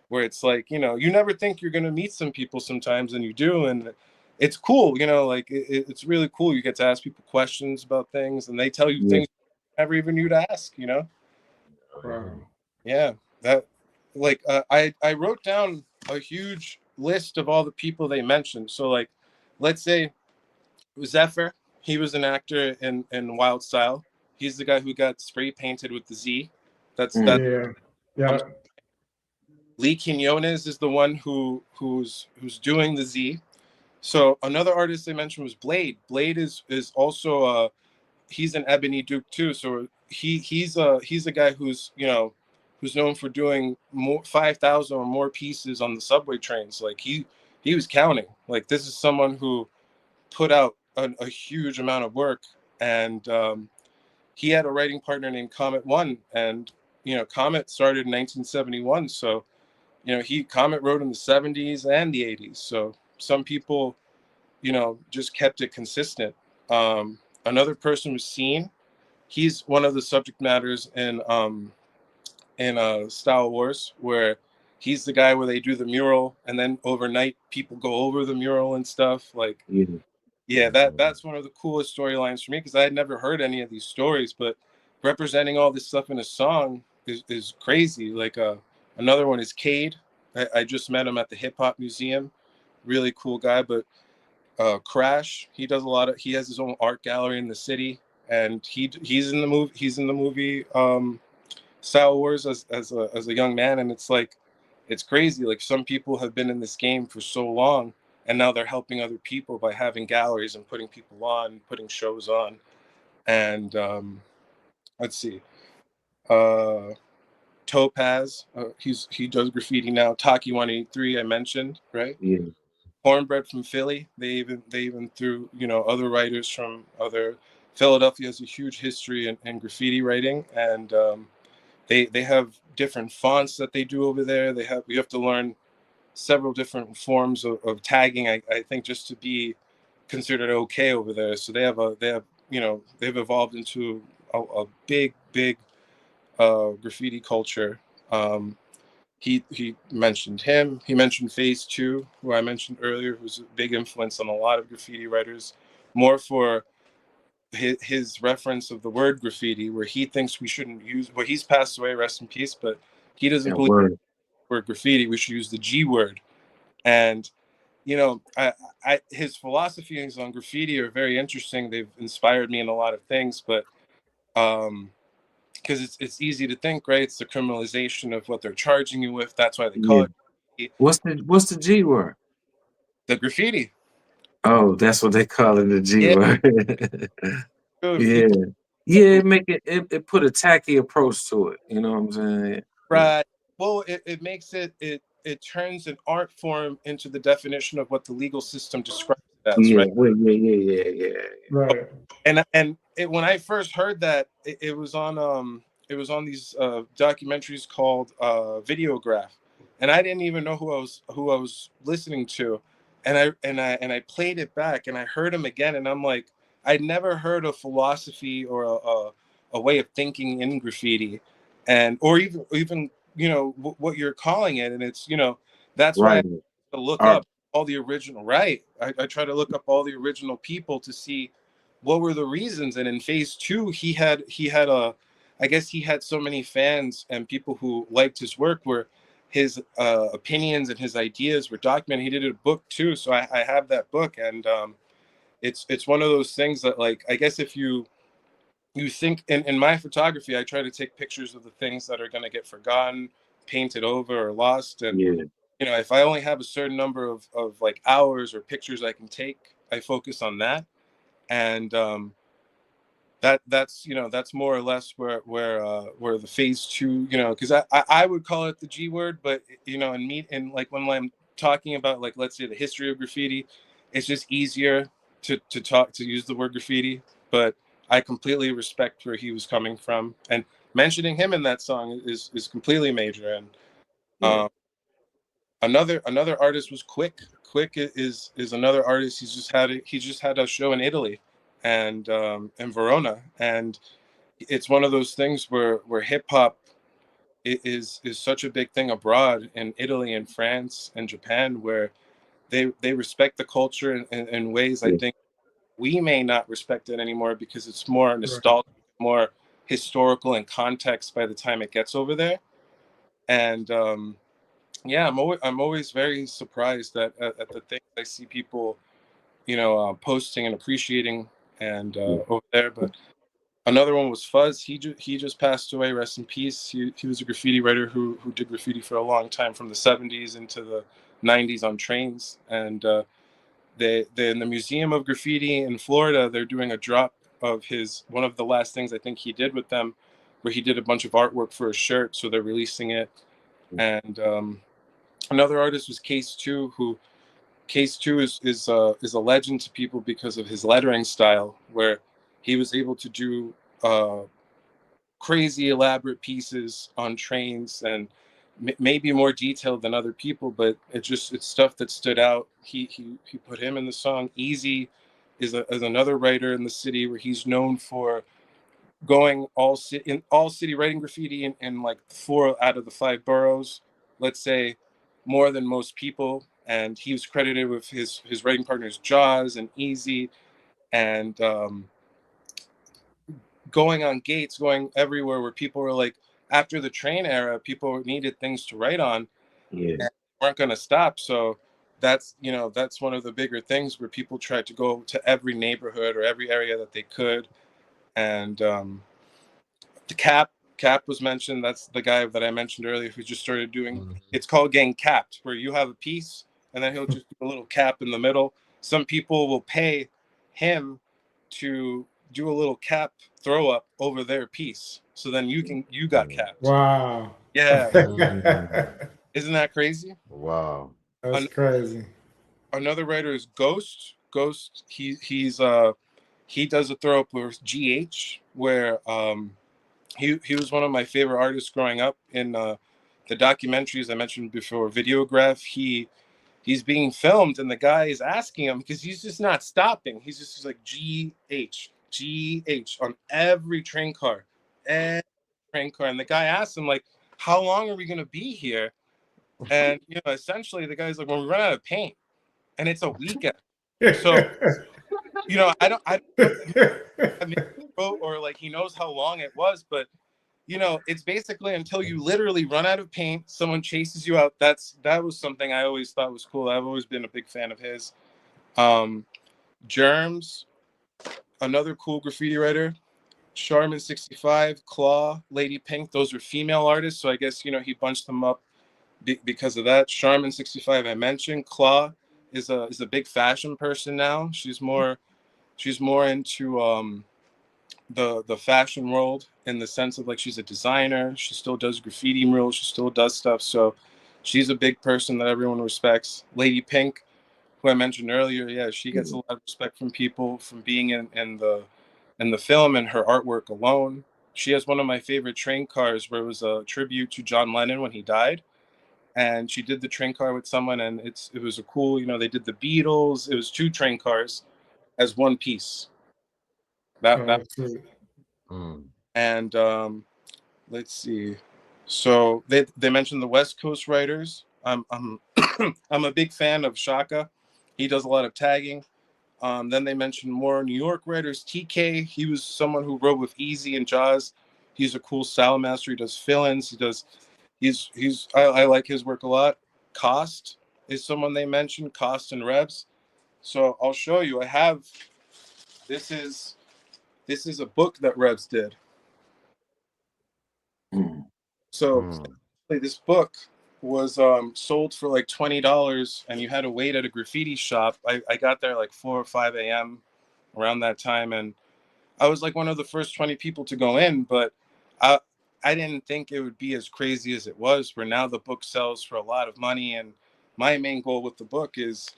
where it's like, you know, you never think you're gonna meet some people sometimes and you do, and it's cool, you know, like it's really cool. You get to ask people questions about things and they tell you Yeah, things you never even knew to ask, you know. Wow. Yeah, that, like I wrote down a huge list of all the people they mentioned. So like, let's say Zephyr, he was an actor in Wild Style. He's the guy who got spray painted with the Z. That mm, Yeah. comes. Yeah. Lee Quinones is the one who's doing the Z. So another artist they mentioned was Blade. Blade is also he's an Ebony Duke too. So he's a guy who's, you know, who's known for doing more 5,000 or more pieces on the subway trains. Like he was counting. Like this is someone who put out a huge amount of work, and he had a writing partner named Comet One, and you know, Comet started in 1971. So you know, Comet wrote in the 70s and the 80s. So some people, you know, just kept it consistent. Another person was Seen. He's one of the subject matters in Star Wars, where he's the guy where they do the mural and then overnight people go over the mural and stuff. Like, yeah, yeah, that's one of the coolest storylines for me because I had never heard any of these stories, but representing all this stuff in a song is crazy. Like another one is Cade. I just met him at the Hip Hop Museum. Really cool guy. But Crash, he has his own art gallery in the city, and he's in the movie. He's in the movie Star Wars as a young man, and it's like, it's crazy. Like some people have been in this game for so long, and now they're helping other people by having galleries and putting people on, putting shows on. And let's see, uh, Topaz, he does graffiti now. Taki 183, I mentioned, right? yeah, Cornbread from Philly. They even threw, you know, other writers from other. Philadelphia has a huge history in graffiti writing, and they have different fonts that they do over there. You have to learn several different forms of tagging. I think just to be considered okay over there. So they have you know, they've evolved into a big graffiti culture. Um, he mentioned him. He mentioned Phase 2, who I mentioned earlier, who's a big influence on a lot of graffiti writers, more for his reference of the word graffiti, where he thinks we shouldn't use. Well, he's passed away, rest in peace, but he doesn't That believe word. the word graffiti. We should use the G word. And you know, his philosophies on graffiti are very interesting. They've inspired me in a lot of things, but because it's easy to think, right? It's the criminalization of what they're charging you with. That's why they call Yeah. it graffiti. What's the G word? The graffiti. Oh, that's what they call it, the G Yeah, word. if Yeah. people Yeah, it put a tacky approach to it. You know what I'm saying? Yeah. right. Well, it makes it turns an art form into the definition of what the legal system describes it as, Yeah, right? well, yeah. Right. And when I first heard that, it was on these documentaries called Videograph, and I didn't even know who I was listening to, and I played it back and I heard him again, and I'm like, I'd never heard a philosophy or a way of thinking in graffiti, and or even what you're calling it, and it's that's why I Right. have to look Art. up all the original, right. I try to look up all the original people to see what were the reasons. And in Phase 2, he had a, I guess he had so many fans and people who liked his work, where his opinions and his ideas were documented. He did a book too, so I have that book, and it's one of those things that, like, I guess if you think in my photography, I try to take pictures of the things that are going to get forgotten, painted over, or lost. And Yeah. if I only have a certain number of like hours or pictures I can take, I focus on that. And that's more or less where the Phase 2, because I would call it the G word, but and like when I'm talking about, like, let's say the history of graffiti, it's just easier to use the word graffiti. But I completely respect where he was coming from, and mentioning him in that song is completely major. And Yeah. another artist was Quick is another artist. He just had a show in Italy, and in Verona, and it's one of those things where hip hop is such a big thing abroad, in Italy and France and Japan, where they respect the culture in ways I Yeah. think we may not respect it anymore, because it's more Right. nostalgic, more historical in context by the time it gets over there. And yeah, I'm always very surprised at the things I see people posting and appreciating, and Yeah. over there. But another one was Fuzz. He just passed away. Rest in peace. He was a graffiti writer who did graffiti for a long time, from the 70s into the 90s on trains. And they in the Museum of Graffiti in Florida, they're doing a drop of his, one of the last things I think he did with them, where he did a bunch of artwork for a shirt. So they're releasing it. And another artist was Case 2, who Case 2 is a legend to people because of his lettering style, where he was able to do crazy elaborate pieces on trains, and maybe more detailed than other people, but it's stuff that stood out. He put him in the song. Easy is another writer in the city, where he's known for going all city writing graffiti in like 4 out of the 5 boroughs, let's say, more than most people. And he was credited with his writing partners Jaws and Easy, and going on gates, going everywhere, where people were like, after the train era, people needed things to write on, Yeah. and weren't going to stop. So that's one of the bigger things, where people tried to go to every neighborhood or every area that they could. And the Cap was mentioned. That's the guy that I mentioned earlier, who just started doing, it's called getting capped, where you have a piece and then he'll just do a little cap in the middle. Some people will pay him to do a little cap throw up over their piece, so then you got capped. Wow. Yeah, Mm. isn't that crazy? Wow. That's An- crazy. Another writer is Ghost. He does a throw up with GH, where he was one of my favorite artists growing up. In the documentaries I mentioned before, Videograph, he's being filmed, and the guy is asking him, because he's just not stopping. He's just like GH on every train car, and the guy asks him, like, how long are we gonna be here? And essentially the guy's like, when we run out of paint, and it's a weekend, so I don't know if he wrote or like he knows how long it was, but it's basically until you literally run out of paint, someone chases you out. That was something I always thought was cool. I've always been a big fan of his. Germs, another cool graffiti writer. Charmin 65, Claw, Lady Pink, those are female artists, so I guess he bunched them up because of that. Charmin 65 I mentioned. Claw is a big fashion person now. She's more into the fashion world, in the sense of like she's a designer. She still does graffiti murals. She still does stuff. So she's a big person that everyone respects. Lady Pink, who I mentioned earlier, yeah, she gets a lot of respect from people from being in the film and her artwork alone. She has one of my favorite train cars where it was a tribute to John Lennon when he died. And she did the train car with someone, and it was a cool, they did the Beatles. It was 2 train cars as one piece. That And let's see. So they mentioned the West Coast writers. I'm I'm a big fan of Shaka. He does a lot of tagging. Then they mentioned more New York writers. TK, he was someone who wrote with Easy and Jaws. He's a cool style master. He does fill-ins. I like his work a lot. Cost is someone they mentioned. Cost and Rebs. So I'll show you. This is a book that Rebs did. So this book was sold for like $20, and you had to wait at a graffiti shop. I got there like 4 or 5 a.m. around that time, and I was like one of the first 20 people to go in, but I didn't think it would be as crazy as it was, where now the book sells for a lot of money. And my main goal with the book is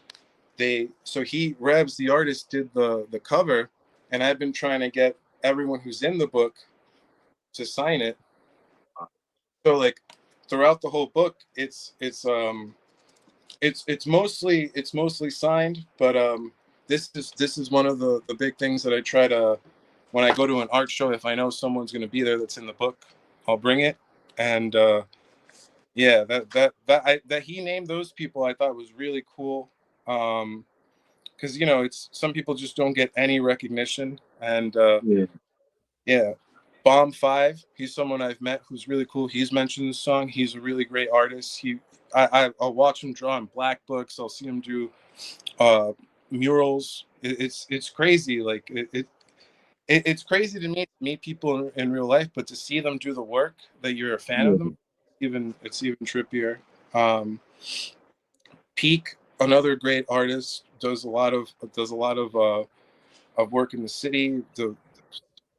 Rebs, the artist, did the cover, and I've been trying to get everyone who's in the book to sign it. So like throughout the whole book, it's mostly signed, but this is one of the big things that I try to, when I go to an art show, if I know someone's going to be there that's in the book, I'll bring it. And yeah, that he named those people, I thought was really cool, because it's, some people just don't get any recognition. And yeah. Bomb 5, he's someone I've met who's really cool. He's mentioned the song. He's a really great artist. I'll watch him draw in black books. I'll see him do murals. It's crazy. Like it's crazy to meet people in real life, but to see them do the work that you're a fan of them, it's even trippier. Peak, another great artist, does a lot of work in the city. The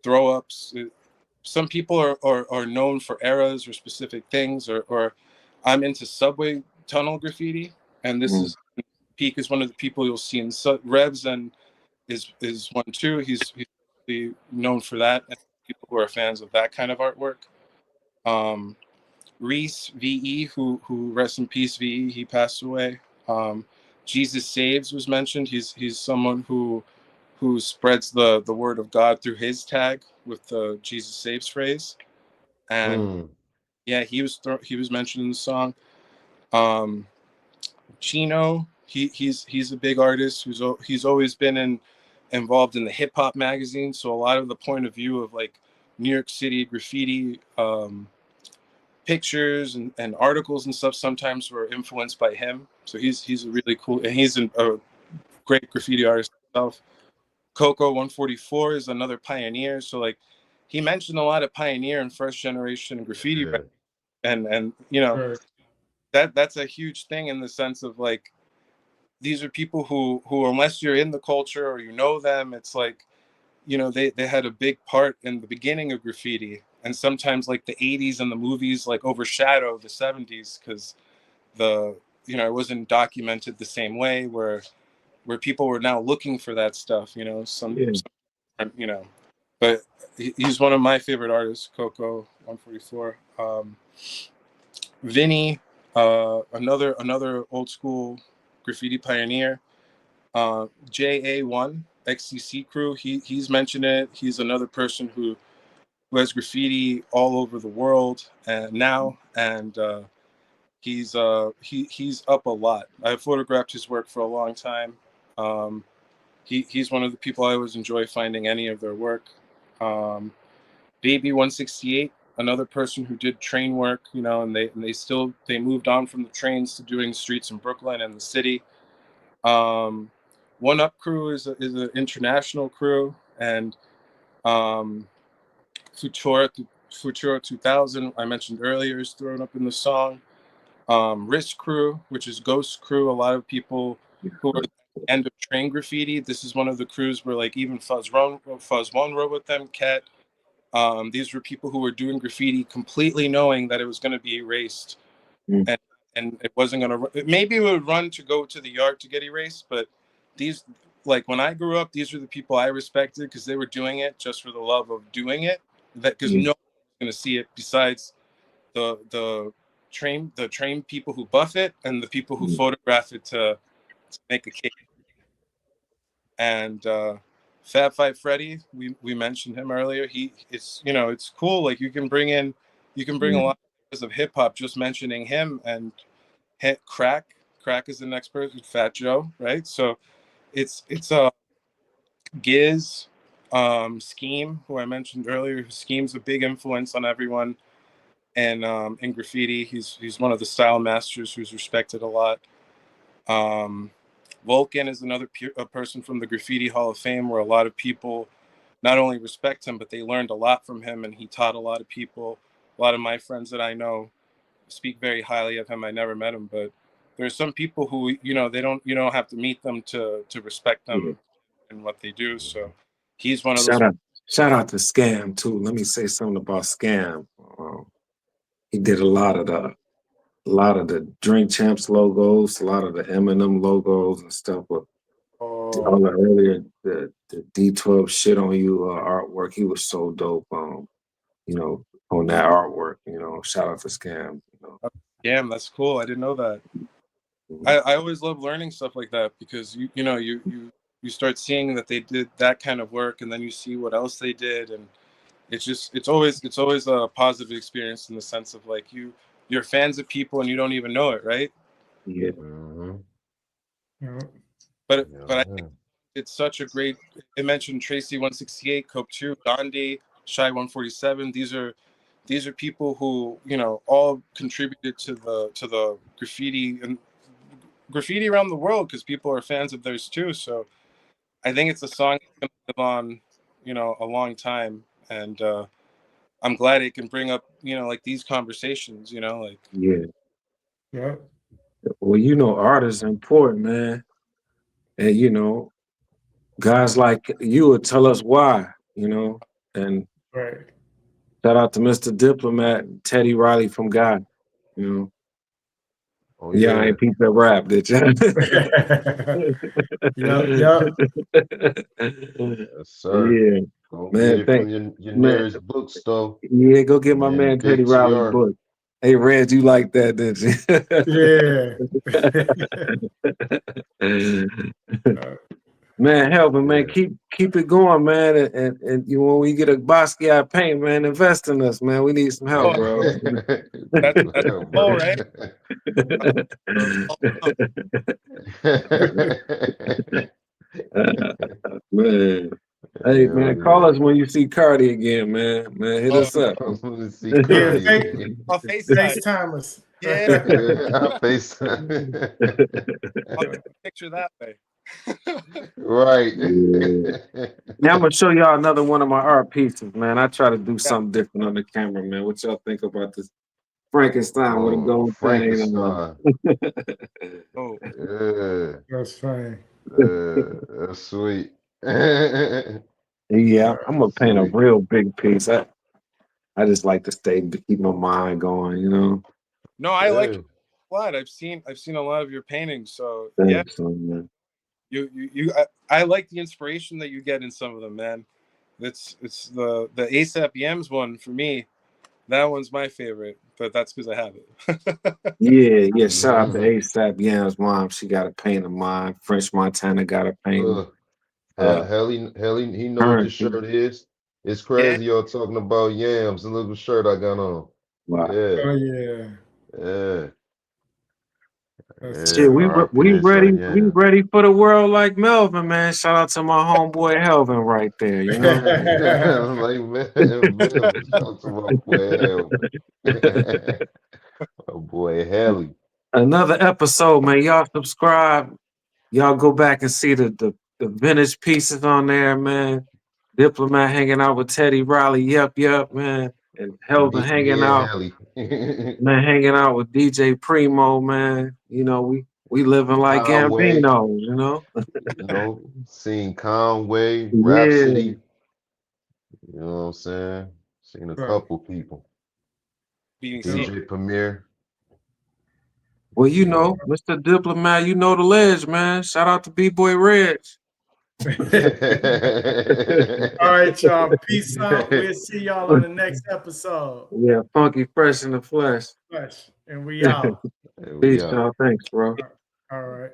throw ups. Some people are known for eras or specific things, or I'm into subway tunnel graffiti, and this is Peak is one of the people you'll see in Revs, and is one too. He's really known for that, and people who are fans of that kind of artwork. Reese VE, who rest in peace, VE, he passed away. Jesus Saves was mentioned. He's someone who spreads the word of God through his tag with the Jesus Saves phrase. And yeah, he was mentioned in the song. Chino, he's a big artist he's always been involved in the hip hop magazine. So a lot of the point of view of like New York City graffiti pictures and articles and stuff sometimes were influenced by him. So he's a really cool, and he's a great graffiti artist himself. Coco 144 is another pioneer. So like he mentioned a lot of pioneer and first generation graffiti, and that's a huge thing, in the sense of like these are people who unless you're in the culture or them, it's like they had a big part in the beginning of graffiti. And sometimes like the 80s and the movies like overshadow the 70s, because it wasn't documented the same way, where people were now looking for that stuff, but he's one of my favorite artists, Coco 144. Vinny, another old school graffiti pioneer. JA1 XCC crew, he's mentioned it. He's another person who has graffiti all over the world and now, and he's up a lot. I photographed his work for a long time. He's one of the people I always enjoy finding any of their work. Baby 168, another person who did train work, you know, and they moved on from the trains to doing streets in Brooklyn and the city. One Up Crew is an international crew, and Futura 2000 I mentioned earlier is thrown up in the song. Risk Crew, which is Ghost Crew, a lot of people who are at the end of Train Graffiti. This is one of the crews where like even Fuzz One wrote with them, Ket. These were people who were doing graffiti completely knowing that it was going to be erased, and it wasn't going to. Maybe it would run to go to the yard to get erased, but these, like when I grew up, these were the people I respected because they were doing it just for the love of doing it. That because no one was going to see it besides the train people who buff it and the people who photograph it to make a cake. And Fab Five Freddy, we mentioned him earlier. It's you know it's cool. Like you can bring a lot of hip hop just mentioning him, and Crack is the next person, Fat Joe, right? So it's Giz, Scheme, who I mentioned earlier. Scheme's a big influence on everyone, and in graffiti, he's one of the style masters who's respected a lot. Vulcan is another a person from the Graffiti Hall of Fame, where a lot of people not only respect him, but they learned a lot from him, and he taught a lot of people. A lot of my friends that I know speak very highly of him. I never met him, but there's some people who you don't have to meet them to respect them and what they do. So he's one of those. Shout out to Scam too. Let me say something about Scam. He did a lot of the Drink Champs logos, a lot of the Eminem logos and stuff. But all the earlier the D12 shit on you artwork, he was so dope. You know, on that artwork. You know, shout out to Scam. You know. Damn, that's cool. I didn't know that. I always love learning stuff like that because you start seeing that they did that kind of work, and then you see what else they did, and it's always a positive experience in the sense of like you're fans of people and you don't even know it, right? Yeah. But I think it's such a great. I mentioned Tracy 168, Coke 2, Gandhi, Shy 147. These are people who all contributed to the graffiti and graffiti around the world because people are fans of theirs too. So I think it's a song that's gonna live on, a long time, and I'm glad it can bring up, like these conversations, like. Yeah. Well, art is important, man. And, guys like you would tell us why, and Right. shout out to Mr. Diplomat and Teddy Riley from God, Oh, yeah, I ain't peeped that rap, did you? Yep. Yes, sir. Yeah. Go Man, get it from your nearest bookstore. Yeah, go get my And man Big Teddy Riley TR. book. Hey, Reg, you like that, didn't you? Yeah. Man, Helvin, man, keep it going, man. And when we get a Basquiat paint, man, invest in us, man. We need some help, bro. That's all right. Man. Hey, man, call us when you see Cardi again, man. Man, hit us up. See Cardi. I'll FaceTime us. Yeah. I'll FaceTime. I'll get the picture that way. Right. Yeah. Now I'm gonna show y'all another one of my art pieces, man. I try to do something different on the camera, man. What y'all think about this Frankenstein with a gold Frankenstein. Oh, Yeah. That's funny. That's sweet. Yeah, I'm gonna paint a real big piece. I just like to keep my mind going, No, I like it a lot. I've seen a lot of your paintings, so Thanks, man. I like the inspiration that you get in some of them, man. It's the ASAP Yams one for me. That one's my favorite, but that's because I have it. Yeah. Shout out to ASAP Yam's mom. She got a paint of mine. French Montana got a paint. Helly, he know what the shirt is. It's crazy y'all talking about yams. The little shirt I got on. Wow. Yeah. Oh yeah. Yeah. Shit, we R.I.P. to ready. son, We yeah. ready for the world like Melvin, man. Shout out to my homeboy Helvin right there. You know. I'm like, man, shout out to my boy Hell. My boy Helly. Another episode, man. Y'all subscribe. Y'all go back and see the vintage pieces on there, man. Diplomat hanging out with Teddy Riley. Yep, man. And Helvin Me hanging and out. Helly. Man, hanging out with DJ Primo, man. You know, we living like Conway, Gambino, you know? you know, seen Conway, Yeah. Rhapsody, you know what I'm saying? Seen a Right. couple people. BDC. DJ Premier. Well, you know, Mr. Diplomat, you know the ledge, man. Shout out to B-Boy Reg. All right, y'all. Peace out. We'll see y'all on the next episode. Yeah, funky fresh in the flesh. And we out. There we Peace, go. y'all. Thanks, bro. All right.